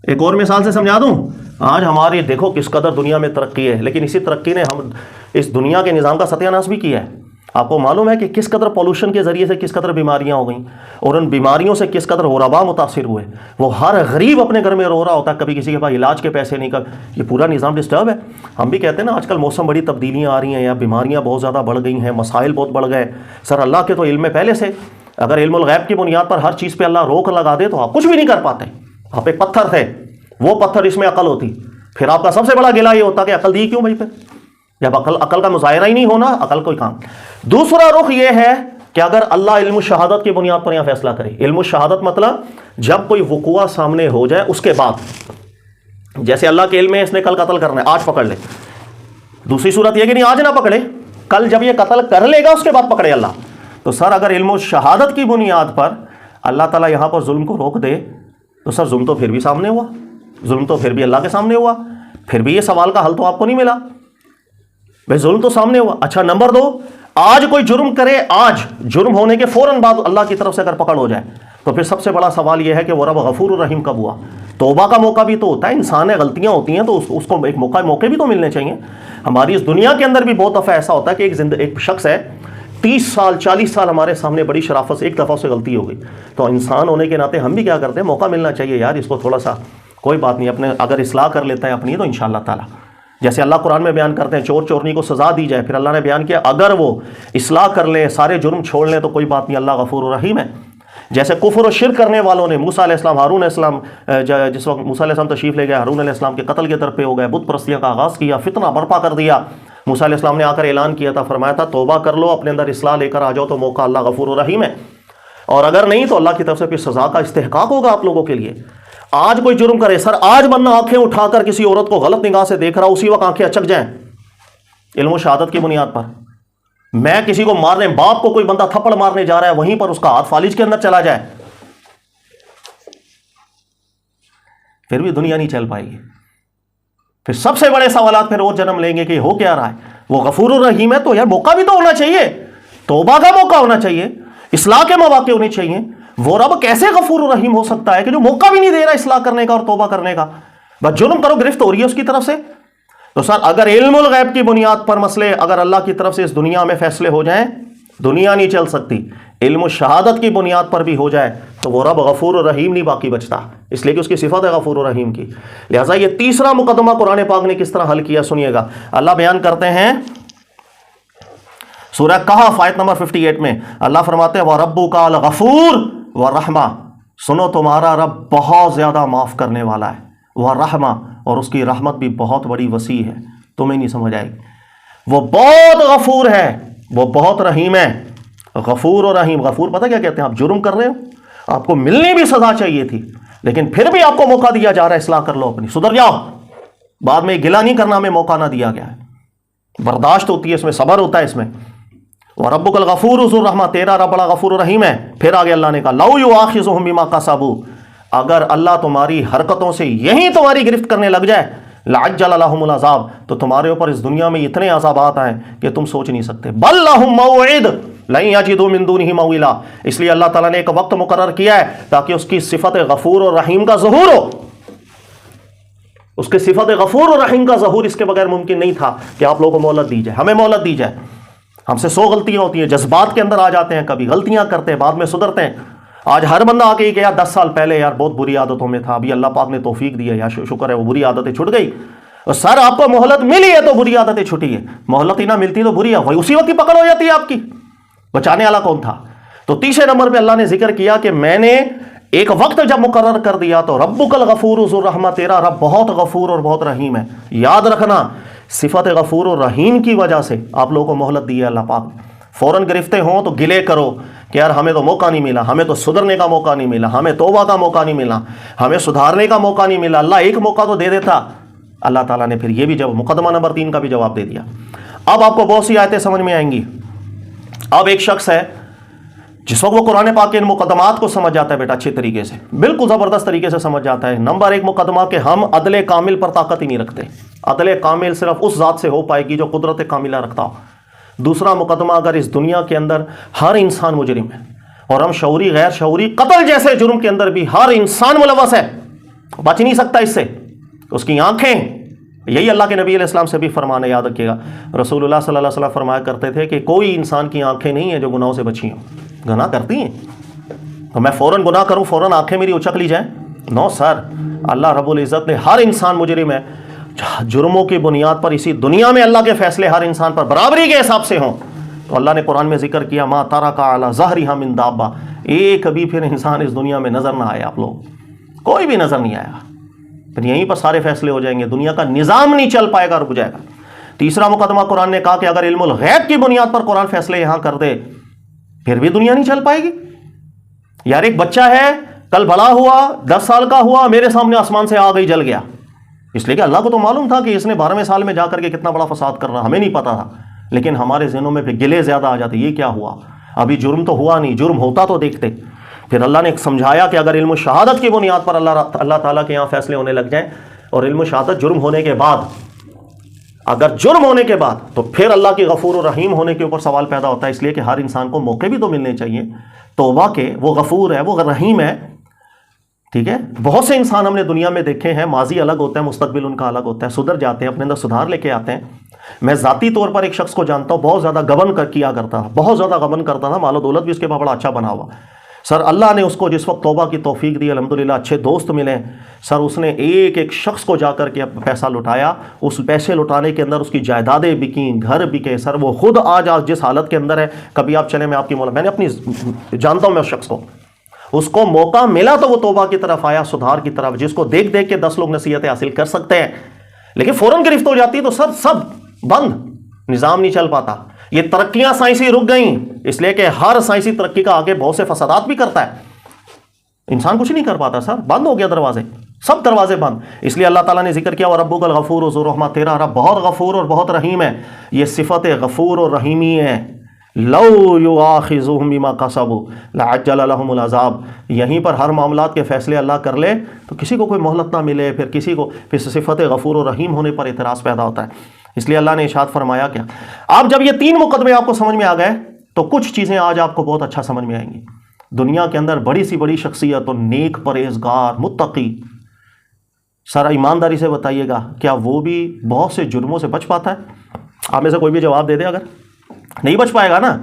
ایک اور مثال سے سمجھا دوں، آج ہماری دیکھو کس قدر دنیا میں ترقی ہے، لیکن اسی ترقی نے ہم اس دنیا کے نظام کا ستیہ ناش بھی کیا ہے. آپ کو معلوم ہے کہ کس قدر پولوشن کے ذریعے سے کس قدر بیماریاں ہو گئیں، اور ان بیماریوں سے کس قدر غربا متاثر ہوئے. وہ ہر غریب اپنے گھر میں رو رہا ہوتا ہے، کبھی کسی کے پاس علاج کے پیسے نہیں، یہ پورا نظام ڈسٹرب ہے. ہم بھی کہتے ہیں نا آج کل موسم بڑی تبدیلیاں آ رہی ہیں یا بیماریاں بہت زیادہ بڑھ گئی ہیں، مسائل بہت بڑھ گئے. سر اللہ کے تو علم میں پہلے سے، اگر علم الغیب کی بنیاد پر ہر چیز پہ اللہ روک لگا دے تو آپ کچھ بھی نہیں کر پاتے. آپ ایک پتھر تھے، وہ پتھر اس میں عقل ہوتی، پھر آپ کا سب سے بڑا گلہ یہ ہوتا کہ عقل دی کیوں بھائی؟ پھر جب عقل کا مظاہرہ ہی نہیں ہونا، عقل کوئی کام. دوسرا رخ یہ ہے کہ اگر اللہ علم الشہادت کی بنیاد پر یہاں فیصلہ کرے. علم الشہادت مطلب جب کوئی وقوع سامنے ہو جائے اس کے بعد، جیسے اللہ کے علم میں اس نے کل قتل کرنا ہے، آج پکڑ لے. دوسری صورت یہ کہ نہیں آج نہ پکڑے، کل جب یہ قتل کر لے گا اس کے بعد پکڑے اللہ. تو سر اگر علم الشہادت کی بنیاد پر اللہ تعالیٰ یہاں پر ظلم کو روک دے تو سر ظلم تو پھر بھی سامنے ہوا، ظلم تو پھر بھی اللہ کے سامنے ہوا، پھر بھی یہ سوال کا حل تو آپ کو نہیں ملا بھائی، ظلم تو سامنے ہوا. اچھا نمبر 2، آج کوئی جرم کرے، آج جرم ہونے کے فوراً بعد اللہ کی طرف سے اگر پکڑ ہو جائے تو پھر سب سے بڑا سوال یہ ہے کہ وہ رب غفور الرحیم کب ہوا؟ توبہ کا موقع بھی تو ہوتا ہے، انسان ہے، غلطیاں ہوتی ہیں تو اس کو ایک موقع بھی تو ملنے چاہیے. ہماری اس دنیا کے اندر بھی بہت دفعہ ایسا ہوتا ہے کہ ایک شخص ہے 30 سال 40 سال ہمارے سامنے بڑی شرافت سے ایک دفعہ سے غلطی ہو گئی، تو انسان ہونے کے ناطے ہم بھی کیا کرتے ہیں، موقع ملنا چاہیے یار اس کو تھوڑا سا، کوئی بات نہیں، اپنے اگر اصلاح کر لیتا ہے اپنی تو انشاءاللہ تعالی. جیسے اللہ قرآن میں بیان کرتے ہیں چور چورنی کو سزا دی جائے، پھر اللہ نے بیان کیا اگر وہ اصلاح کر لیں، سارے جرم چھوڑ لیں تو کوئی بات نہیں، اللہ غفور الرحیم ہے. جیسے کفر و شرک کرنے والوں نے موسیٰ علیہ السلام، ہارون علیہ السلام، جس وقت موسیٰ علیہ السلام تشریف لے گئے، ہارون علیہ السلام کے قتل کے در پہ ہو گئے، بت پرستیاں کا آغاز کیا، فتنہ برپا کر دیا. موسیٰ علیہ السلام نے آ کر اعلان کیا تھا، فرمایا تھا توبہ کر لو، اپنے اندر اصلاح لے کر آ جاؤ تو موقع اللہ غفور الرحیم ہے، اور اگر نہیں تو اللہ کی طرف سے پھر سزا کا استحقاق ہوگا آپ لوگوں کے لیے. آج کوئی جرم کرے سر، آج بندہ آنکھیں اٹھا کر کسی عورت کو غلط نگاہ سے دیکھ رہا، اسی وقت آنکھیں اچک جائیں علم و شہادت کی بنیاد پر. میں کسی کو مارنے، باپ کو کوئی بندہ تھپڑ مارنے جا رہا ہے، وہیں پر اس کا ہاتھ فالج کے اندر چلا جائے، پھر بھی دنیا نہیں چل پائے گی. پھر سب سے بڑے سوالات پھر اور جنم لیں گے کہ ہو کیا رہا ہے. وہ غفور الرحیم ہے تو یار موقع بھی تو ہونا چاہیے، توبہ کا موقع ہونا چاہیے، اصلاح کے مواقع ہونے چاہیے. وہ رب کیسے غفور الرحیم ہو سکتا ہے کہ جو موقع بھی نہیں دے رہا اصلاح کرنے کا اور توبہ کرنے کا، بس جرم کرو گرفت ہو رہی ہے اس کی طرف سے. تو سر اگر علم الغیب کی بنیاد پر مسئلے اگر اللہ کی طرف سے اس دنیا میں فیصلے ہو جائیں، دنیا نہیں چل سکتی. علم الشہادت کی بنیاد پر بھی ہو جائے تو وہ رب غفور الرحیم نہیں باقی بچتا، اس لیے کہ اس کی صفت ہے غفور الرحیم کی. لہٰذا یہ تیسرا مقدمہ قرآن پاک نے کس طرح حل کیا سنیے گا. اللہ بیان کرتے ہیں سورہ کہف آیت نمبر 58 میں، اللہ فرماتے ہیں وَرَبُّكَ الْغَفُورُ وَالرَّحْمَةُ، سنو تمہارا رب بہت زیادہ معاف کرنے والا ہے، وَالرَّحْمَةُ، اور اس کی رحمت بھی بہت بڑی وسیع ہے، تمہیں نہیں سمجھ آئے گی. وہ بہت غفور ہے، وہ بہت رحیم ہے. غفور و رحیم، غفور پتہ کیا کہتے ہیں، آپ جرم کر رہے ہو، آپ کو ملنی بھی سزا چاہیے تھی، لیکن پھر بھی آپ کو موقع دیا جا رہا ہے اصلاح کر لو اپنی، سدھر جاؤ، بعد میں گلہ نہیں کرنا، ہمیں موقع نہ دیا گیا ہے. برداشت ہوتی ہے اس میں، صبر ہوتا ہے اس میں. وَرَبُّكَ الْغَفُورُ ذُو الرَّحْمَةِ، تیرا رب بڑا غفور و رحیم ہے. پھر آگے اللہ نے کہا لَوْ يُؤَاخِذُهُم بِمَا كَسَبُوا، اگر اللہ تمہاری حرکتوں سے یہی تمہاری گرفت کرنے لگ جائے لعجل لهم العذاب، تو تمہارے اوپر اس دنیا میں اتنے عذابات آئیں کہ تم سوچ نہیں سکتے. بل لهم موعد لن یجدوا من دونه موئلا، اس لیے اللہ تعالیٰ نے ایک وقت مقرر کیا ہے تاکہ اس کی صفت غفور اور رحیم کا ظہور ہو. اس کے صفت غفور اور رحیم کا ظہور اس کے بغیر ممکن نہیں تھا کہ آپ لوگوں کو مہلت دی جائے. ہمیں مہلت دی جائے. ہم سے 100 غلطیاں ہوتی ہیں، جذبات کے اندر آ جاتے ہیں، کبھی غلطیاں کرتے ہیں، بعد میں سدھرتے ہیں. آج ہر بندہ آ کے یہ کہ یار 10 سال پہلے یار بہت بری عادتوں میں تھا، ابھی اللہ پاک نے توفیق دی ہے، یا شکر ہے وہ بری عادتیں چھٹ گئی. اور سر آپ کو مہلت ملی ہے تو بری عادتیں چھٹی ہے، مہلت ہی نہ ملتی تو بری ہے، وہی اسی وقت ہی پکڑ ہو جاتی ہے آپ کی. بچانے والا کون تھا؟ تو تیسرے نمبر پہ اللہ نے ذکر کیا کہ میں نے ایک وقت جب مقرر کر دیا تو ربک الغفور ذو الرحمہ، تیرا رب بہت غفور اور بہت رحیم ہے. یاد رکھنا صفت غفور اور رحیم کی وجہ سے آپ لوگوں کو مہلت دی ہے اللہ پاک. فوراً گرفتے ہوں تو گلے کرو کہ یار ہمیں تو موقع نہیں ملا، ہمیں تو سدھرنے کا موقع نہیں ملا، ہمیں توبہ کا موقع نہیں ملا، ہمیں سدھارنے کا موقع نہیں ملا. اللہ ایک موقع تو دے دیتا. اللہ تعالیٰ نے پھر یہ بھی جب مقدمہ نمبر 3 کا بھی جواب دے دیا. اب آپ کو بہت سی آیتیں سمجھ میں آئیں گی. اب ایک شخص ہے جس وقت وہ قرآن پاک کے ان مقدمات کو سمجھ جاتا ہے بیٹا اچھے طریقے سے، بالکل زبردست طریقے سے سمجھ جاتا ہے. نمبر 1 مقدمہ کہ ہم عدل کامل پر طاقت ہی نہیں رکھتے. عدل کامل صرف اس ذات سے ہو پائے گی جو قدرت کاملہ رکھتا ہو. دوسرا مقدمہ اگر اس دنیا کے اندر ہر انسان مجرم ہے اور ہم شعوری غیر شعوری قتل جیسے جرم کے اندر بھی ہر انسان ملوث ہے، بچ نہیں سکتا اس سے. اس کی آنکھیں، یہی اللہ کے نبی علیہ السلام سے بھی فرمانا یاد رکھیے گا. رسول اللہ صلی اللہ علیہ وسلم فرمایا کرتے تھے کہ کوئی انسان کی آنکھیں نہیں ہیں جو گناہوں سے بچی ہوں. گناہ کرتی ہیں تو میں فوراً گناہ کروں فوراً آنکھیں میری اچک لی جائیں؟ نو سر، اللہ رب العزت نے ہر انسان مجرم ہے. جرموں کی بنیاد پر اسی دنیا میں اللہ کے فیصلے ہر انسان پر برابری کے حساب سے ہوں. تو اللہ نے قرآن میں ذکر کیا ما ترک علی ظہرہا من دابہ، ایک بھی پھر انسان اس دنیا میں نظر نہ آیا. آپ لوگ کوئی بھی نظر نہیں آیا. پھر یہیں پر سارے فیصلے ہو جائیں گے، دنیا کا نظام نہیں چل پائے گا، رک جائے گا. تیسرا مقدمہ قرآن نے کہا کہ اگر علم الغیب کی بنیاد پر قرآن فیصلے یہاں کر دے پھر بھی دنیا نہیں چل پائے گی. یار ایک بچہ ہے کل بڑا ہوا 10 سال کا ہوا میرے سامنے آسمان سے آ گئی جل گیا، اس لیے کہ اللہ کو تو معلوم تھا کہ اس نے 12ویں سال میں جا کر کے کتنا بڑا فساد کر رہا، ہمیں نہیں پتا تھا. لیکن ہمارے ذہنوں میں پھر گلے زیادہ آ جاتے، یہ کیا ہوا، ابھی جرم تو ہوا نہیں، جرم ہوتا تو دیکھتے. پھر اللہ نے سمجھایا کہ اگر علم شہادت کی بنیاد پر اللہ تعالیٰ کے یہاں فیصلے ہونے لگ جائیں، اور علم شہادت جرم ہونے کے بعد، اگر جرم ہونے کے بعد، تو پھر اللہ کی غفور و رحیم ہونے کے اوپر سوال پیدا ہوتا ہے. اس لیے کہ ہر انسان کو موقع بھی تو ملنے چاہیے توبہ کے. وہ غفور ہے، وہ رحیم ہے. ٹھیک ہے، بہت سے انسان ہم نے دنیا میں دیکھے ہیں، ماضی الگ ہوتا ہے، مستقبل ان کا الگ ہوتا ہے، سدھر جاتے ہیں، اپنے اندر سدھار لے کے آتے ہیں. میں ذاتی طور پر ایک شخص کو جانتا ہوں، بہت زیادہ گبن کیا کرتا تھا، بہت زیادہ گبن کرتا تھا، مال و دولت بھی اس کے پاس بڑا اچھا بنا ہوا. سر اللہ نے اس کو جس وقت توبہ کی توفیق دی، الحمدللہ اچھے دوست ملے. سر اس نے ایک شخص کو جا کر کے پیسہ لٹایا، اس پیسے لٹانے کے اندر اس کی جائیدادیں بکیں، گھر بکے. سر وہ خود آج جس حالت کے اندر ہے، کبھی آپ چلیں میں آپ کی مولا، میں نے اپنی جانتا ہوں میں اس شخص کو، اس کو موقع ملا تو وہ توبہ کی طرف آیا، سدھار کی طرف، جس کو دیکھ دیکھ کے 10 لوگ نصیحتیں حاصل کر سکتے ہیں. لیکن فوراً گرفت ہو جاتی تو سر سب بند، نظام نہیں چل پاتا. یہ ترقیاں سائنسی رک گئیں، اس لیے کہ ہر سائنسی ترقی کا آگے بہت سے فسادات بھی کرتا ہے. انسان کچھ نہیں کر پاتا سر، بند ہو گیا دروازے، سب دروازے بند. اس لیے اللہ تعالیٰ نے ذکر کیا وَرَبُّكَ الْغَفُورُ ذُو الرَّحْمَةِ، تیرا رب بہت غفور اور بہت رحیم ہے. یہ صفت غفور اور رحیمی ہے. لَوْ يُؤَاخِذُهُم بِمَا كَسَبُوا لَعَجَّلَ لَهُمُ الْعَذَابَ. یہیں پر ہر معاملات کے فیصلے اللہ کر لے تو کسی کو کوئی مہلت نہ ملے، پھر کسی کو پھر صفت غفور و رحیم ہونے پر اعتراض پیدا ہوتا ہے. اس لیے اللہ نے ارشاد فرمایا کیا، آپ جب یہ 3 مقدمے آپ کو سمجھ میں آ گئے تو کچھ چیزیں آج آپ کو بہت اچھا سمجھ میں آئیں گی. دنیا کے اندر بڑی سی بڑی شخصیت اور نیک پرہیزگار متقی، سر ایمانداری سے بتائیے گا کیا وہ بھی بہت سے جرموں سے بچ پاتا ہے؟ آپ میں سے کوئی بھی جواب دے دے. اگر نہیں بچ پائے گا نا،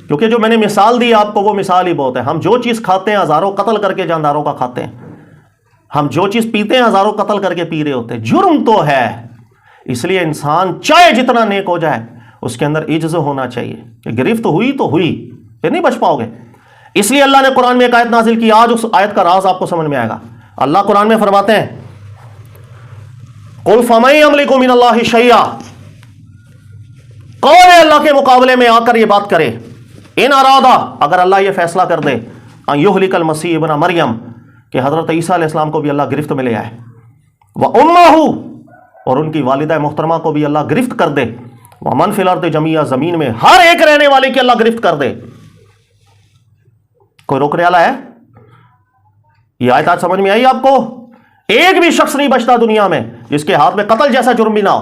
کیونکہ جو میں نے مثال دی آپ کو وہ مثال ہی بہت ہے. ہم جو چیز کھاتے ہیں ہزاروں قتل کر کے جانداروں کا کھاتے ہیں، ہم جو چیز پیتے ہیں ہزاروں قتل کر کے پی رہے ہوتے ہیں. جرم تو ہے. اس لیے انسان چاہے جتنا نیک ہو جائے اس کے اندر عجز ہونا چاہیے کہ گرفت ہوئی تو ہوئی، پھر نہیں بچ پاؤ گے. اس لیے اللہ نے قرآن میں ایک آیت نازل کی، آج اس آیت کا راز آپ کو سمجھ میں آئے گا. اللہ قرآن میں فرماتے ہیں قُلْ فَمَن يَمْلِكُ مِنَ اللَّهِ شَيْئًا، کون ہے اللہ کے مقابلے میں آ کر یہ بات کرے، ان ارادہ، اگر اللہ یہ فیصلہ کر دے ان یہلک المسیح ابن مریم، کہ حضرت عیسیٰ علیہ السلام کو بھی اللہ گرفت میں لے آئے، وَأُمَّهُ، اور ان کی والدہ محترمہ کو بھی اللہ گرفت کر دے، وَمَن فِي الْأَرْضِ جَمِيعًا، زمین میں ہر ایک رہنے والے کی اللہ گرفت کر دے. کوئی روکنے والا ہے؟ یہ آیت آج سمجھ میں آئی آپ کو؟ ایک بھی شخص نہیں بچتا دنیا میں جس کے ہاتھ میں قتل جیسا جرم بھی نہ ہو.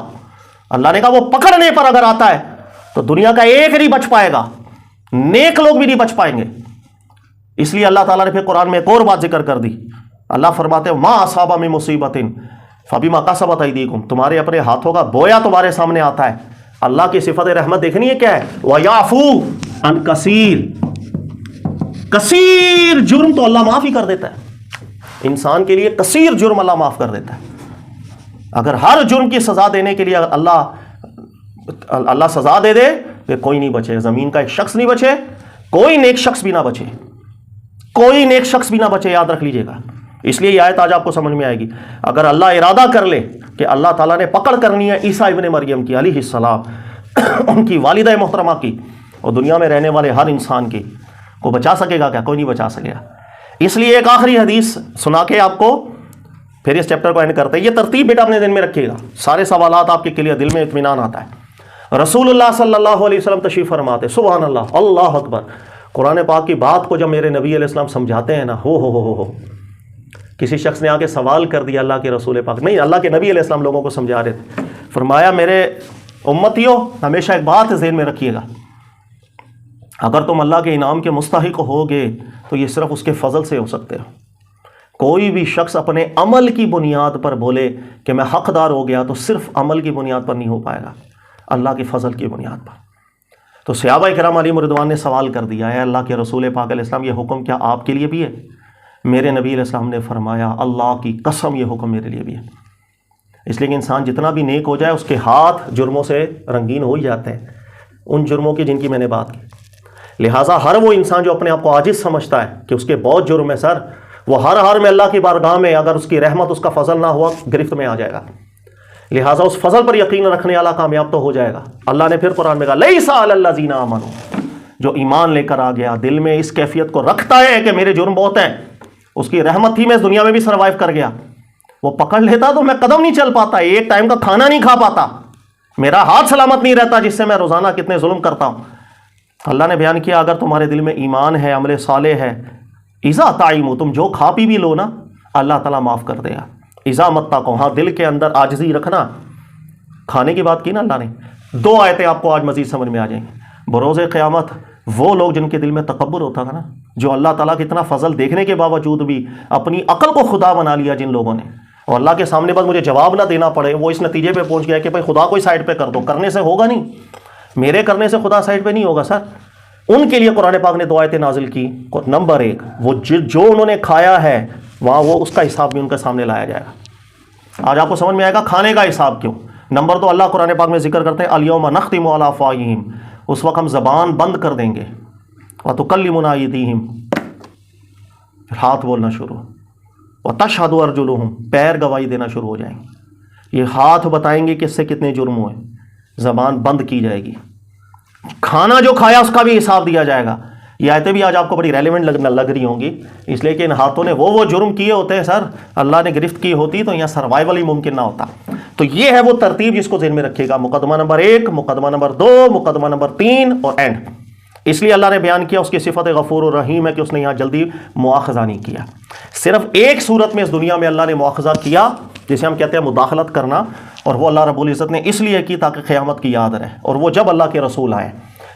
اللہ نے کہا وہ پکڑنے پر اگر آتا ہے تو دنیا کا ایک نہیں بچ پائے گا، نیک لوگ بھی نہیں بچ پائیں گے. اس لیے اللہ تعالیٰ نے پھر قرآن میں ایک اور بات ذکر کر دی. اللہ فرماتے ہیں ما اصاب من مصیبت فبما کسبت ایدیکم، تمہارے اپنے ہاتھوں کا بویا تمہارے سامنے آتا ہے. اللہ کی صفت رحمت دیکھنی ہے کیا ہے؟ وَيَعْفُو عَنْ کثیر جرم تو اللہ معاف ہی کر دیتا ہے. انسان کے لیے کثیر جرم اللہ معاف کر دیتا ہے. اگر ہر جرم کی سزا دینے کے لیے اللہ سزا دے دے تو کوئی نہیں بچے. زمین کا ایک شخص نہیں بچے، کوئی نیک شخص بھی نہ بچے، کوئی نیک شخص بھی نہ بچے. یاد رکھ لیجئے گا. اس لیے یہ آیت آج آپ کو سمجھ میں آئے گی. اگر اللہ ارادہ کر لے کہ اللہ تعالیٰ نے پکڑ کرنی ہے عیسیٰ ابن مریم کی علیہ السلام، ان کی والدہ محترمہ کی، اور دنیا میں رہنے والے ہر انسان کی، کو بچا سکے گا کیا؟ کوئی نہیں بچا سکے گا. اس لیے ایک آخری حدیث سنا کے آپ کو پھر اس چیپٹر کو اینڈ کرتے ہیں. یہ ترتیب بیٹا اپنے دل میں رکھیے گا، سارے سوالات آپ کے کلیئر، دل میں اطمینان آتا ہے. رسول اللہ صلی اللہ علیہ وسلم تشریف فرماتے، سبحان اللہ، اللہ اکبر. قرآن پاک کی بات کو جب میرے نبی علیہ السلام سمجھاتے ہیں نا، ہو کسی شخص نے آ کے سوال کر دیا اللہ کے رسول پاک، نہیں، اللہ کے نبی علیہ السلام لوگوں کو سمجھا رہے تھے. فرمایا میرے امتیوں، ہمیشہ ایک بات ذہن میں رکھیے گا، اگر تم اللہ کے انعام کے مستحق ہوگے تو یہ صرف اس کے فضل سے ہو سکتے ہو. کوئی بھی شخص اپنے عمل کی بنیاد پر بولے کہ میں حقدار ہو گیا تو صرف عمل کی بنیاد پر نہیں ہو پائے گا، اللہ کے فضل کی بنیاد پر. تو صحابہ کرام علیہم رضوان نے سوال کر دیا، اے اللہ کے رسول پاک علیہ السلام، یہ حکم کیا آپ کے لیے بھی ہے؟ میرے نبی علیہ السلام نے فرمایا اللہ کی قسم یہ حکم میرے لیے بھی ہے. اس لیے کہ انسان جتنا بھی نیک ہو جائے اس کے ہاتھ جرموں سے رنگین ہو ہی جاتے ہیں، ان جرموں کی جن کی میں نے بات کی. لہٰذا ہر وہ انسان جو اپنے آپ کو عاجز سمجھتا ہے کہ اس کے بہت جرم ہے سر، وہ ہر حال میں اللہ کی بارگاہ میں اگر اس کی رحمت، اس کا فضل نہ ہوا، گرفت میں آ جائے گا. لہٰذا اس فضل پر یقین رکھنے والا کامیاب تو ہو جائے گا. اللہ نے پھر قرآن میں کہا لیس علی الذین آمنوا، جو ایمان لے کر آ گیا، دل میں اس کیفیت کو رکھتا ہے کہ میرے جرم بہت ہیں، اس کی رحمت تھی میں اس دنیا میں بھی سروائیو کر گیا. وہ پکڑ لیتا تو میں قدم نہیں چل پاتا، ایک ٹائم کا کھانا نہیں کھا پاتا، میرا ہاتھ سلامت نہیں رہتا جس سے میں روزانہ کتنے ظلم کرتا ہوں. اللہ نے بیان کیا اگر تمہارے دل میں ایمان ہے، عمل صالح ہے، اذا تعیموا، تم جو کھا پی بھی لو نا، اللہ تعالیٰ معاف کر دے گا. اذا متقوا، ہاں دل کے اندر عاجزی رکھنا. کھانے کی بات کی نا اللہ نے. 2 آیتیں آپ کو آج مزید سمجھ میں آ جائیں گی. بروز قیامت وہ لوگ جن کے دل میں تکبر ہوتا تھا نا، جو اللہ تعالیٰ کا اتنا فضل دیکھنے کے باوجود بھی اپنی عقل کو خدا بنا لیا جن لوگوں نے، اور اللہ کے سامنے بس مجھے جواب نہ دینا پڑے، وہ اس نتیجے پہ پہنچ گیا کہ بھائی خدا کوئی سائڈ پہ کر دو. کرنے سے ہوگا نہیں، میرے کرنے سے خدا سائڈ پہ نہیں ہوگا سر. ان کے لیے قرآن پاک نے 2 آیتیں نازل کی. نمبر 1، وہ جو انہوں نے کھایا ہے وہاں وہ اس کا حساب بھی ان کے سامنے لایا جائے گا. آج آپ کو سمجھ میں آئے گا کھانے کا حساب کیوں. نمبر 2، اللہ قرآن پاک میں ذکر کرتے ہیں الیوم نختم علی افواہہم، اس وقت ہم زبان بند کر دیں گے. وتکلمنا ایدیہم، ہاتھ بولنا شروع. وتشہد ارجلہم، پیر گواہی دینا شروع ہو جائیں گے. یہ ہاتھ بتائیں گے کہ اس سے کتنے جرم ہوئے. زبان بند کی جائے گی. کھانا جو کھایا اس کا بھی حساب دیا جائے گا. یہ آیتیں بھی آج آپ کو بڑی ریلیونٹ لگ رہی ہوں گی، اس لیے کہ ان ہاتھوں نے وہ جرم کیے ہوتے ہیں سر، اللہ نے گرفت کی ہوتی تو یہاں سروائیول ہی ممکن نہ ہوتا. تو یہ ہے وہ ترتیب جس کو ذہن میں رکھیے گا. مقدمہ نمبر 1، مقدمہ نمبر 2، مقدمہ نمبر 3 اور اینڈ. اس لیے اللہ نے بیان کیا اس کی صفت غفور الرحیم ہے کہ اس نے یہاں جلدی مواخذہ نہیں کیا. صرف ایک صورت میں اس دنیا میں اللہ نے مواخذہ کیا جسے ہم کہتے ہیں مداخلت کرنا، اور وہ اللہ رب العزت نے اس لیے کی تاکہ قیامت کی یاد رہے. اور وہ جب اللہ کے رسول آئے،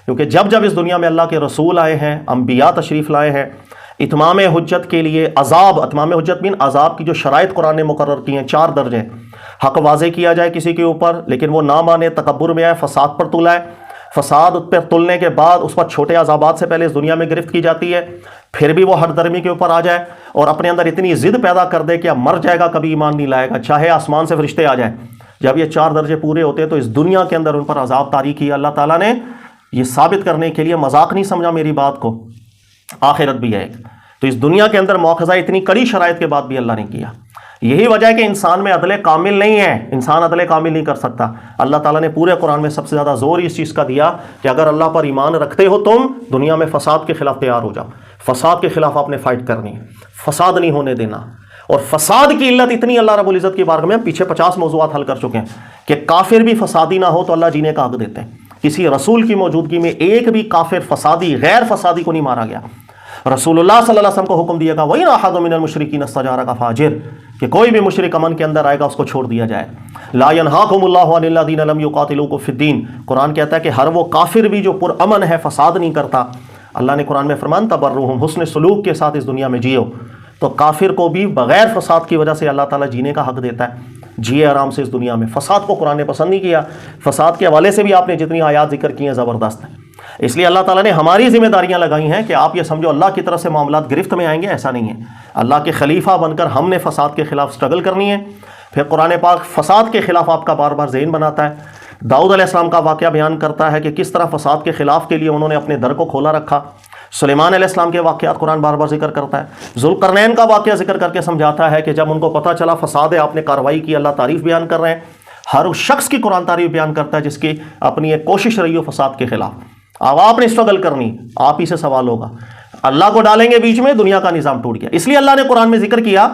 کیونکہ جب اس دنیا میں اللہ کے رسول آئے ہیں، انبیاء تشریف لائے ہیں اتمام حجت کے لیے، عذاب، اتمام حجت بین عذاب کی جو شرائط قرآن نے مقرر کی ہیں 4 درجے. حق واضح کیا جائے کسی کے اوپر لیکن وہ نہ مانے، تکبر میں آئے، فساد پر تلائے، فساد پر تلنے کے بعد اس پر چھوٹے عذابات سے پہلے اس دنیا میں گرفت کی جاتی ہے، پھر بھی وہ ہر درمی کے اوپر آ جائے اور اپنے اندر اتنی ضد پیدا کر دے کہ اب مر جائے گا کبھی ایمان نہیں لائے گا، چاہے آسمان سے فرشتے آ جائیں. جب یہ 4 درجے پورے ہوتے ہیں تو اس دنیا کے اندر ان پر عذاب طاری کیا اللہ تعالیٰ نے. یہ ثابت کرنے کے لیے، مذاق نہیں سمجھا میری بات کو، آخرت بھی ہے ایک. تو اس دنیا کے اندر مواخذہ اتنی کڑی شرائط کے بعد بھی اللہ نے کیا. یہی وجہ ہے کہ انسان میں عدل کامل نہیں ہے، انسان عدل کامل نہیں کر سکتا. اللہ تعالیٰ نے پورے قرآن میں سب سے زیادہ زور اس چیز کا دیا کہ اگر اللہ پر ایمان رکھتے ہو تم، دنیا میں فساد کے خلاف تیار ہو جاؤ. فساد کے خلاف آپ نے فائٹ کرنی ہے، فساد نہیں ہونے دینا. اور فساد کی علت اتنی اللہ رب العزت کی بارگاہ میں پیچھے 50 موضوعات حل کر چکے ہیں کہ کافر بھی فسادی نہ ہو تو اللہ جینے کا حق دیتے ہیں. کسی رسول کی موجودگی میں ایک بھی کافر فسادی، غیر فسادی کو نہیں مارا گیا. رسول اللہ صلی اللہ علیہ وسلم کو حکم دیا گا وَإِنْ أَحَدٌ مِّنَ الْمُشْرِكِينَ اسْتَجَارَكَ فَأَجِرْهُ کہ کوئی بھی مشرک امن کے اندر آئے گا اس کو چھوڑ دیا جائے. لا ينهاكم الله عن الذين لم يقاتلوكم في الدين، قرآن کہتا ہے کہ ہر وہ کافر بھی جو پرامن ہے، فساد نہیں کرتا. اللہ نے قرآن میں فرمان تبرہم، حسن سلوک کے ساتھ اس دنیا میں جیو. تو کافر کو بھی بغیر فساد کی وجہ سے اللہ تعالیٰ جینے کا حق دیتا ہے، جیے آرام سے اس دنیا میں. فساد کو قرآن نے پسند نہیں کیا. فساد کے حوالے سے بھی آپ نے جتنی آیات ذکر کی ہیں زبردست ہیں. اس لیے اللہ تعالیٰ نے ہماری ذمہ داریاں لگائی ہیں کہ آپ یہ سمجھو اللہ کی طرف سے معاملات گرفت میں آئیں گے، ایسا نہیں ہے. اللہ کے خلیفہ بن کر ہم نے فساد کے خلاف سٹرگل کرنی ہے. پھر قرآن پاک فساد کے خلاف آپ کا بار بار ذہن بناتا ہے. داؤد علیہ السلام کا واقعہ بیان کرتا ہے کہ کس طرح فساد کے خلاف کے لیے انہوں نے اپنے در کو کھولا رکھا. سلیمان علیہ السلام کے واقعات قرآن بار بار ذکر کرتا ہے. ذوالقرنین کا واقعہ ذکر کر کے سمجھاتا ہے کہ جب ان کو پتہ چلا فساد ہے، آپ نے کارروائی کی. اللہ تعریف بیان کر رہے ہیں. ہر اس شخص کی قرآن تعریف بیان کرتا ہے جس کی اپنی ایک کوشش رہی ہو فساد کے خلاف. اب آپ نے اسٹرگل کرنی، آپ ہی سے سوال ہوگا. اللہ کو ڈالیں گے بیچ میں، دنیا کا نظام ٹوٹ گیا. اس لیے اللہ نے قرآن میں ذکر کیا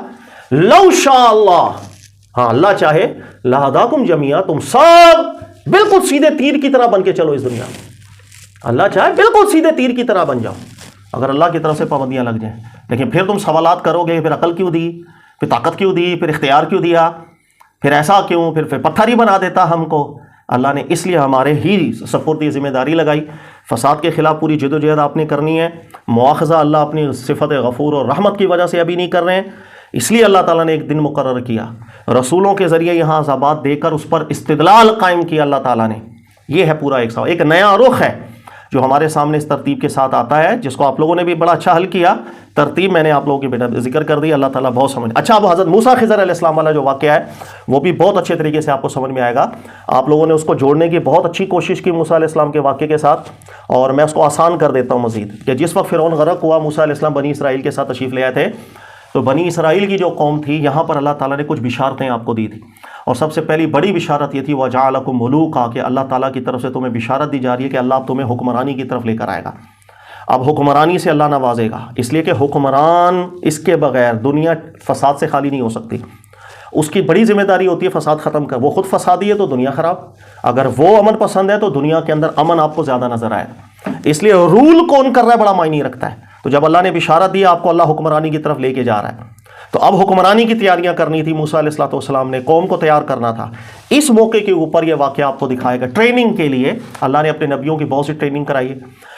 لو شاء اللہ، ہاں اللہ چاہے لہداکم جمیعا، تم سب بالکل سیدھے تیر کی طرح بن کے چلو اس دنیا میں. اللہ چاہے بالکل سیدھے تیر کی طرح بن جاؤ اگر اللہ کی طرف سے پابندیاں لگ جائیں. لیکن پھر تم سوالات کرو گے، پھر عقل کیوں دی، پھر طاقت کیوں دی، پھر اختیار کیوں دیا، پھر ایسا کیوں، پھر پتھر ہی بنا دیتا ہم کو. اللہ نے اس لیے ہمارے ہی سپرد یہ ذمہ داری لگائی. فساد کے خلاف پوری جد و جہد آپ نے کرنی ہے. مواخذہ اللہ اپنی صفت غفور اور رحمت کی وجہ سے ابھی نہیں کر رہے ہیں. اس لیے اللہ تعالیٰ نے ایک دن مقرر کیا، رسولوں کے ذریعے یہاں عذابات دے کر اس پر استدلال قائم کیا اللہ تعالیٰ نے. یہ ہے پورا ایک سوال، ایک نیا رخ ہے جو ہمارے سامنے اس ترتیب کے ساتھ آتا ہے، جس کو آپ لوگوں نے بھی بڑا اچھا حل کیا. ترتیب میں نے آپ لوگوں کی ذکر کر دی. اللہ تعالیٰ بہت سمجھ. اچھا، اب حضرت موسیٰ خضر علیہ السلام والا جو واقعہ ہے وہ بھی بہت اچھے طریقے سے آپ کو سمجھ میں آئے گا. آپ لوگوں نے اس کو جوڑنے کی بہت اچھی کوشش کی موسیٰ علیہ السلام کے واقعے کے ساتھ، اور میں اس کو آسان کر دیتا ہوں مزید. کہ جس وقت فرعون غرق ہوا، موسیٰ علیہ السلام بنی اسرائیل کے ساتھ تشریف لے آئے تھے. تو بنی اسرائیل کی جو قوم تھی، یہاں پر اللہ تعالیٰ نے کچھ بشارتیں آپ کو دی تھی. اور سب سے پہلی بڑی بشارت یہ تھی وَجَعَلَكُم مُلُوكًا، کہ اللہ تعالیٰ کی طرف سے تمہیں بشارت دی جا رہی ہے کہ اللہ اب تمہیں حکمرانی کی طرف لے کر آئے گا. اب حکمرانی سے اللہ نوازے گا، اس لیے کہ حکمران اس کے بغیر دنیا فساد سے خالی نہیں ہو سکتی. اس کی بڑی ذمہ داری ہوتی ہے فساد ختم کر. وہ خود فسادی ہے تو دنیا خراب. اگر وہ امن پسند ہے تو دنیا کے اندر امن آپ کو زیادہ نظر آئے. اس لیے رول کون کر رہا ہے بڑا معنی رکھتا ہے. تو جب اللہ نے بشارت دی آپ کو، اللہ حکمرانی کی طرف لے کے جا رہا ہے. تو اب حکمرانی کی تیاریاں کرنی تھی. موسیٰ علیہ السلام نے قوم کو تیار کرنا تھا. اس موقع کے اوپر یہ واقعہ آپ کو دکھائے گا. ٹریننگ کے لیے اللہ نے اپنے نبیوں کی بہت سی ٹریننگ کرائی ہے.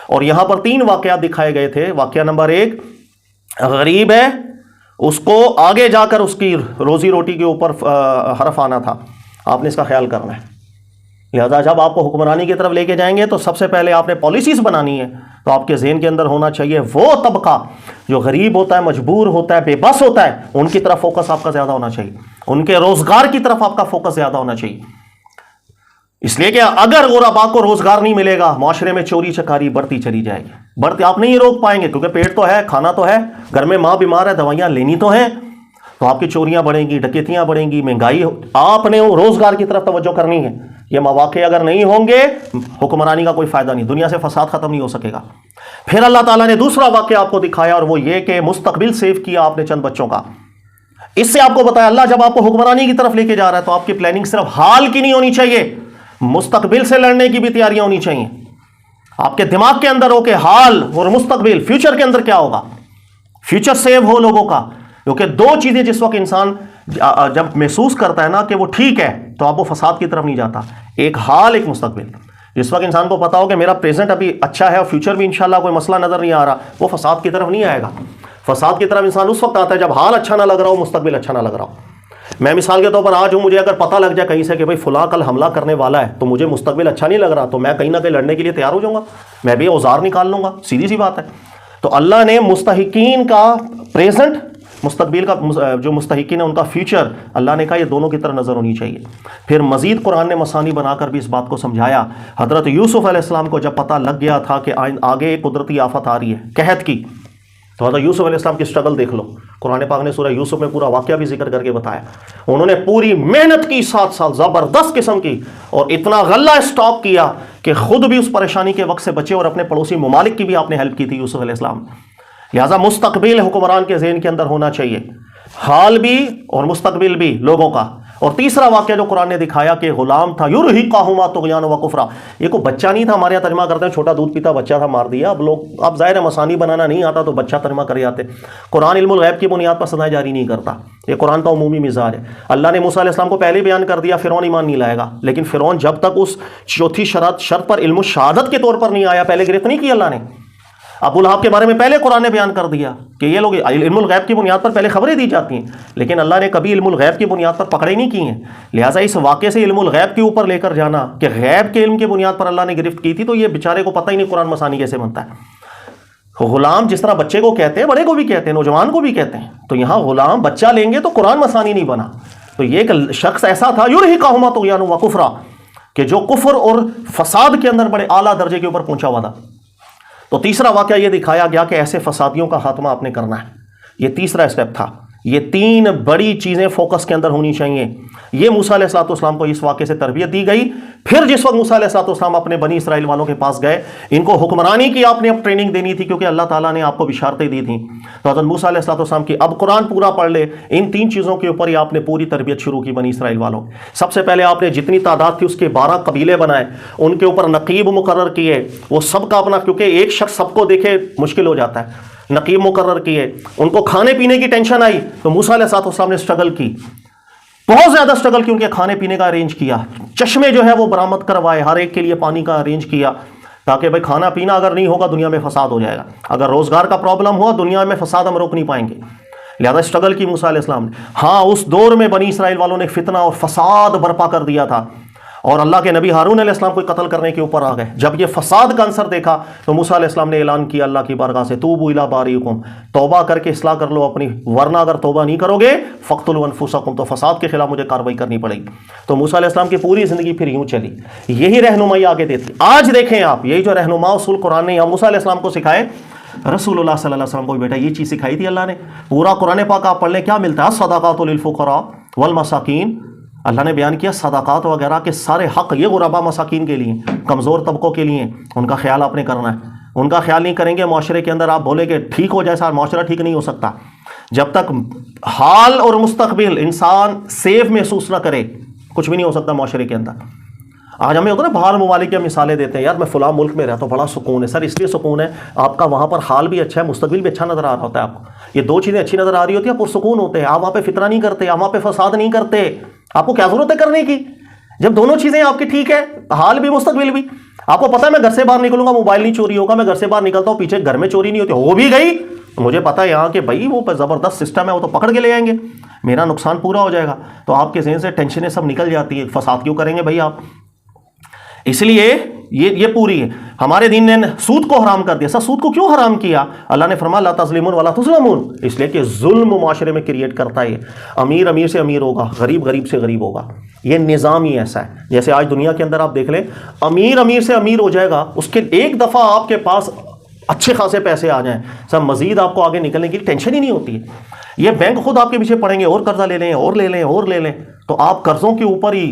اور یہاں پر 3 واقعات دکھائے گئے تھے. واقعہ نمبر 1، غریب ہے، اس کو آگے جا کر اس کی روزی روٹی کے اوپر حرف آنا تھا. آپ نے اس کا خیال کرنا ہے. لہذا جب آپ کو حکمرانی کی طرف لے کے جائیں گے تو سب سے پہلے آپ نے پالیسیز بنانی ہے. تو آپ کے ذہن کے اندر ہونا چاہیے وہ طبقہ جو غریب ہوتا ہے، مجبور ہوتا ہے، بے بس ہوتا ہے، ان کی طرف فوکس آپ کا زیادہ ہونا چاہیے. ان کے روزگار کی طرف آپ کا فوکس زیادہ ہونا چاہیے. اس لیے کہ اگر غربا کو روزگار نہیں ملے گا، معاشرے میں چوری چکاری بڑھتی چلی جائے گی. بڑھتی آپ نہیں روک پائیں گے کیونکہ پیٹ تو ہے، کھانا تو ہے، گھر میں ماں بیمار ہے، دوائیاں لینی تو ہیں. تو آپ کی چوریاں بڑھیں گی، ڈکیتیاں بڑھیں گی، مہنگائی. آپ نے روزگار کی طرف توجہ کرنی ہے. یہ مواقع اگر نہیں ہوں گے، حکمرانی کا کوئی فائدہ نہیں، دنیا سے فساد ختم نہیں ہو سکے گا. پھر اللہ تعالیٰ نے دوسرا واقعہ آپ کو دکھایا، اور وہ یہ کہ مستقبل سیو کیا آپ نے چند بچوں کا. اس سے آپ کو بتایا اللہ جب آپ کو حکمرانی کی طرف لے کے جا رہا ہے تو آپ کی پلاننگ صرف حال کی نہیں ہونی چاہیے، مستقبل سے لڑنے کی بھی تیاریاں ہونی چاہیے. آپ کے دماغ کے اندر ہو کہ حال اور مستقبل، فیوچر کے اندر کیا ہوگا، فیوچر سیو ہو لوگوں کا. کیونکہ 2 چیزیں جس وقت انسان جب محسوس کرتا ہے نا کہ وہ ٹھیک ہے تو آپ وہ فساد کی طرف نہیں جاتا. ایک حال، ایک مستقبل. جس وقت انسان کو پتا ہو کہ میرا پریزنٹ ابھی اچھا ہے اور فیوچر بھی انشاءاللہ کوئی مسئلہ نظر نہیں آ رہا، وہ فساد کی طرف نہیں آئے گا. فساد کی طرف انسان اس وقت آتا ہے جب حال اچھا نہ لگ رہا ہو، مستقبل اچھا نہ لگ رہا ہو. میں مثال کے طور پر آج ہوں، مجھے اگر پتہ لگ جائے کہیں سے کہ بھائی فلاں کل حملہ کرنے والا ہے، تو مجھے مستقبل اچھا نہیں لگ رہا، تو میں کہیں نہ کہیں لڑنے کے لیے تیار ہو جاؤں گا. میں بھی اوزار نکال لوں گا، سیدھی سی بات ہے. تو اللہ نے مستحقین کا پریزنٹ، مستقبل کا جو مستحقین ہے ان کا فیوچر، اللہ نے کہا یہ دونوں کی طرف نظر ہونی چاہیے. پھر مزید قرآن نے مثانی بنا کر بھی اس بات کو سمجھایا. حضرت یوسف علیہ السلام کو جب پتہ لگ گیا تھا کہ آگے ایک قدرتی آفت آ رہی ہے قحط کی، تو حضرت یوسف علیہ السلام کی سٹرگل دیکھ لو. قرآن پاک نے سورہ یوسف میں پورا واقعہ بھی ذکر کر کے بتایا. انہوں نے پوری محنت کی 7 سال زبردست قسم کی، اور اتنا غلہ اسٹاک کیا کہ خود بھی اس پریشانی کے وقت سے بچے، اور اپنے پڑوسی ممالک کی بھی آپ نے ہیلپ کی تھی یوسف علیہ السلام. لہٰذا مستقبل حکمران کے ذہن کے اندر ہونا چاہیے، حال بھی اور مستقبل بھی لوگوں کا. اور تیسرا واقعہ جو قرآن نے دکھایا کہ غلام تھا یرہقہما طغیانا و کفرا، یہ کوئی بچہ نہیں تھا، ہمارے یہاں ترجمہ کرتے ہیں چھوٹا دودھ پیتا بچہ تھا مار دیا، اب ظاہر ہے مسانی بنانا نہیں آتا تو بچہ ترجمہ کر جاتے۔ قرآن علم الغیب کی بنیاد پر سزائیں جاری نہیں کرتا، یہ قرآن کا عمومی مزاج ہے۔ اللہ نے موسیٰ علیہ السلام کو پہلے بیان کر دیا فرعون ایمان نہیں لائے گا، لیکن فرعون جب تک اس چوتھی شرط پر علم الشہادت کے طور پر نہیں آیا، پہلے گرفت نہیں کی اللہ نے۔ ابو لہب کے بارے میں پہلے قرآن نے بیان کر دیا کہ یہ لوگ علم الغیب کی بنیاد پر پہلے خبریں دی جاتی ہیں، لیکن اللہ نے کبھی علم الغیب کی بنیاد پر پکڑے نہیں کی ہیں۔ لہٰذا اس واقعے سے علم الغیب کے اوپر لے کر جانا کہ غیب کے علم کی بنیاد پر اللہ نے گرفت کی تھی، تو یہ بیچارے کو پتہ ہی نہیں قرآن مسانی کیسے بنتا ہے۔ غلام جس طرح بچے کو کہتے ہیں، بڑے کو بھی کہتے ہیں، نوجوان کو بھی کہتے ہیں، تو یہاں غلام بچہ لیں گے تو قرآن مسانی نہیں بنا۔ تو یہ ایک شخص ایسا تھا یرہقہما طغیانا و کفرا، کہ جو کفر اور فساد کے اندر بڑے اعلیٰ درجے کے اوپر پہنچا ہوا تھا۔ تو تیسرا واقعہ یہ دکھایا گیا کہ ایسے فسادیوں کا خاتمہ آپ نے کرنا ہے، یہ تیسرا اسٹیپ تھا۔ یہ تین بڑی چیزیں فوکس کے اندر ہونی چاہیے۔ یہ موسیٰ علیہ السلام کو اس واقعے سے تربیت دی گئی۔ پھر جس وقت موسیٰ علیہ السلام اپنے بنی اسرائیل والوں کے پاس گئے، ان کو حکمرانی کی آپ نے اب ٹریننگ دینی تھی، کیونکہ اللہ تعالیٰ نے آپ کو بشارتیں دی تھیں۔ تو حضرت موسیٰ علیہ السلام کی اب قرآن پورا پڑھ لے، ان تین چیزوں کے اوپر ہی آپ نے پوری تربیت شروع کی بنی اسرائیل والوں۔ سب سے پہلے آپ نے جتنی تعداد تھی اس کے 12 قبیلے بنائے، ان کے اوپر نقیب مقرر کیے، وہ سب کا اپنا، کیونکہ ایک شخص سب کو دیکھے مشکل ہو جاتا ہے، نقیب مقرر کیے۔ ان کو کھانے پینے کی ٹینشن آئی تو موسیٰ علیہ السلام نے اسٹرگل کی، بہت زیادہ اسٹرگل کی، ان کے کھانے پینے کا ارینج کیا، چشمے جو ہے وہ برآمد کروائے، ہر ایک کے لیے پانی کا ارینج کیا، تاکہ بھائی کھانا پینا اگر نہیں ہوگا دنیا میں فساد ہو جائے گا، اگر روزگار کا پرابلم ہوا دنیا میں فساد ہم روک نہیں پائیں گے۔ لہذا اسٹرگل کی موسیٰ علیہ السلام نے۔ ہاں اس دور میں بنی اسرائیل والوں نے فتنہ اور فساد برپا کر دیا تھا، اور اللہ کے نبی ہارون علیہ السلام کو قتل کرنے کے اوپر آ گئے۔ جب یہ فساد کا عنصر دیکھا تو موسیٰ علیہ السلام نے اعلان کیا اللہ کی بارگاہ سے، توبوا الی باریکم، توبہ کر کے اصلاح کر لو اپنی، ورنہ اگر توبہ نہیں کرو گے فاقتلوا انفسکم، تو فساد کے خلاف مجھے کارروائی کرنی پڑے گی۔ تو موسیٰ علیہ السلام کی پوری زندگی پھر یوں چلی، یہی رہنمائی آگے دیتی۔ آج دیکھیں آپ، یہی جو رہنما اصول قرآن نے یہاں موسیٰ علیہ السلام کو سکھائے، رسول اللہ صلی اللہ علیہ وسلم کو بھی بیٹا یہ چیز سکھائی تھی اللہ نے۔ پورا قرآن پاک آپ پڑھ لیں، کیا ملتا ہے؟ الصدقات للفقراء والمساکین، اللہ نے بیان کیا صدقات وغیرہ کے سارے حق یہ غربا مساکین کے لیے، کمزور طبقوں کے لیے، ان کا خیال آپ نے کرنا ہے۔ ان کا خیال نہیں کریں گے معاشرے کے اندر، آپ بولے کہ ٹھیک ہو جائے سارا معاشرہ، ٹھیک نہیں ہو سکتا جب تک حال اور مستقبل انسان سیف محسوس نہ کرے، کچھ بھی نہیں ہو سکتا معاشرے کے اندر۔ آج ہمیں ہوتا ہے نا باہر ممالک کی مثالیں دیتے ہیں، یار میں فلاں ملک میں رہتا ہوں بڑا سکون ہے، سر اس لیے سکون ہے آپ کا وہاں پر حال بھی اچھا ہے، مستقبل بھی اچھا نظر آ رہا ہوتا ہے آپ کو، یہ دو چیزیں اچھی نظر آ رہی ہوتی ہیں، پرسکون ہوتے ہیں، آپ وہاں پہ فتنہ نہیں کرتے، آپ وہاں پہ فساد نہیں کرتے، آپ کو کیا ضرورت ہے کرنے کی؟ جب دونوں چیزیں آپ کی ٹھیک ہے، حال بھی مستقبل بھی، آپ کو پتا ہے میں گھر سے باہر نکلوں گا موبائل نہیں چوری ہوگا، میں گھر سے باہر نکلتا ہوں پیچھے گھر میں چوری نہیں ہوتی، ہو بھی گئی مجھے پتا ہے یہاں کہ بھائی وہ زبردست سسٹم ہے، وہ تو پکڑ کے لے آئیں گے، میرا نقصان پورا ہو جائے گا، تو آپ کے ذہن سے ٹینشنیں سب نکل جاتی ہے، فساد کیوں کریں گے بھائی آپ؟ اس لیے یہ پوری ہے۔ ہمارے دین نے سود کو حرام کر دیا۔ سود کو کیوں حرام کیا؟ اللہ نے فرمایا لا تظلمون ولا تظلمون، اس لیے کہ ظلم معاشرے میں کریٹ کرتا ہے، امیر امیر سے امیر ہوگا، غریب غریب سے غریب ہوگا، یہ نظام ہی ایسا ہے۔ جیسے آج دنیا کے اندر آپ دیکھ لیں، امیر امیر سے امیر ہو جائے گا، اس کے ایک دفعہ آپ کے پاس اچھے خاصے پیسے آ جائیں، سب مزید آپ کو آگے نکلنے کی ٹینشن ہی نہیں ہوتی ہے۔ یہ بینک خود آپ کے پیچھے پڑیں گے، اور قرضہ لے لیں اور لے لیں اور لے لیں، تو آپ قرضوں کے اوپر ہی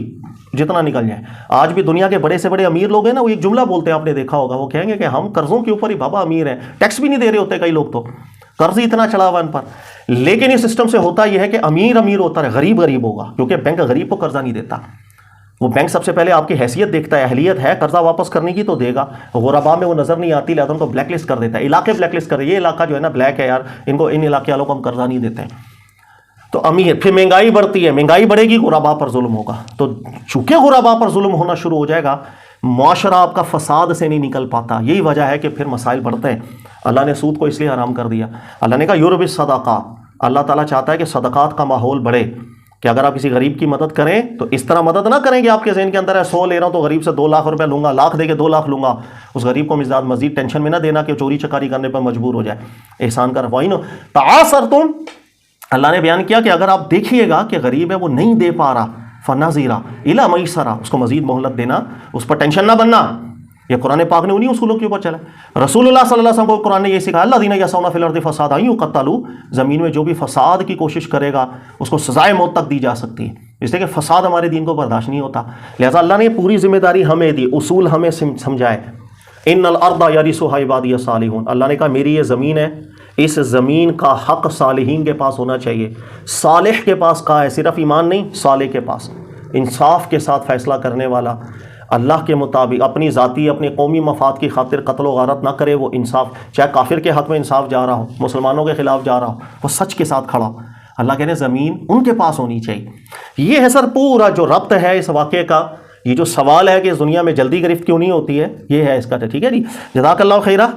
جتنا نکل جائیں۔ آج بھی دنیا کے بڑے سے بڑے امیر لوگ ہیں نا، وہ ایک جملہ بولتے ہیں، آپ نے دیکھا ہوگا، وہ کہیں گے کہ ہم قرضوں کے اوپر ہی بابا امیر ہیں، ٹیکس بھی نہیں دے رہے ہوتے کئی لوگ، تو قرض ہی اتنا چڑھا ہوا ان پر۔ لیکن اس سسٹم سے ہوتا یہ ہے کہ امیر امیر ہوتا ہے، غریب غریب ہوگا، کیونکہ بینک غریب کو قرضہ نہیں دیتا۔ وہ بینک سب سے پہلے آپ کی حیثیت دیکھتا ہے، اہلیت ہے قرضہ واپس کرنے کی تو دے گا، غربا میں وہ نظر نہیں آتی، لہذا ان کو بلیک لسٹ کر دیتا ہے، علاقے بلیک لسٹ کر، یہ علاقہ جو ہے نا بلیک ہے یار، ان علاقے والوں کو ہم قرضہ نہیں دیتے ہیں۔ تو امیر، پھر مہنگائی بڑھتی ہے، مہنگائی بڑھے گی، غربا پر ظلم ہوگا، تو چونکہ غربا پر ظلم ہونا شروع ہو جائے گا، معاشرہ آپ کا فساد سے نہیں نکل پاتا۔ یہی وجہ ہے کہ پھر مسائل بڑھتے ہیں۔ اللہ نے سود کو اس لیے حرام کر دیا۔ اللہ نے کہا یربی الصدقات، اللہ تعالیٰ چاہتا ہے کہ صدقات کا ماحول بڑھے، کہ اگر آپ کسی غریب کی مدد کریں تو اس طرح مدد نہ کریں کہ آپ کے ذہن کے اندر ہے 100 لے رہا ہوں تو غریب سے 2 لاکھ روپے لوں گا، لاکھ دے کے 2 لاکھ لوں گا، اس غریب کو مزید ٹینشن میں نہ دینا کہ چوری چکاری کرنے پر مجبور ہو جائے، احسان کا رفعین تعاثرتم۔ اللہ نے بیان کیا کہ اگر آپ دیکھیے گا کہ غریب ہے وہ نہیں دے پا رہا، فنظیرہ الی میسرہ، اس کو مزید مہلت دینا، اس پر ٹینشن نہ بننا۔ یہ قرآن پاک نے انہیں اصولوں کے اوپر چلا۔ رسول اللہ صلی اللہ علیہ وسلم کو قرآن نے یہ سکھایا الذین یسعون فی الارض فسادا یقتلوا، زمین میں جو بھی فساد کی کوشش کرے گا اس کو سزائے موت تک دی جا سکتی ہے، اس لیے کہ فساد ہمارے دین کو برداشت نہیں ہوتا۔ لہٰذا اللہ نے پوری ذمہ داری ہمیں دی، اصول ہمیں سمجھائے۔ ان الارض یرثها عبادی الصالحون، اللہ نے کہا میری یہ زمین ہے، اس زمین کا حق صالحین کے پاس ہونا چاہیے. صالح کے پاس کہا ہے، صرف ایمان نہیں، صالح کے پاس انصاف کے ساتھ فیصلہ کرنے والا، اللہ کے مطابق، اپنی ذاتی اپنے قومی مفاد کی خاطر قتل و غارت نہ کرے. وہ انصاف، چاہے کافر کے حق میں انصاف جا رہا ہو، مسلمانوں کے خلاف جا رہا ہو، وہ سچ کے ساتھ کھڑا ہو. اللہ کہہ رہے ہیں زمین ان کے پاس ہونی چاہیے. یہ ہے سر پورا جو ربط ہے اس واقعے کا. یہ جو سوال ہے کہ اس دنیا میں جلدی گرفت کیوں نہیں ہوتی ہے، یہ ہے اس کا. ٹھیک ہے جی، جزاک اللہ خیرہ.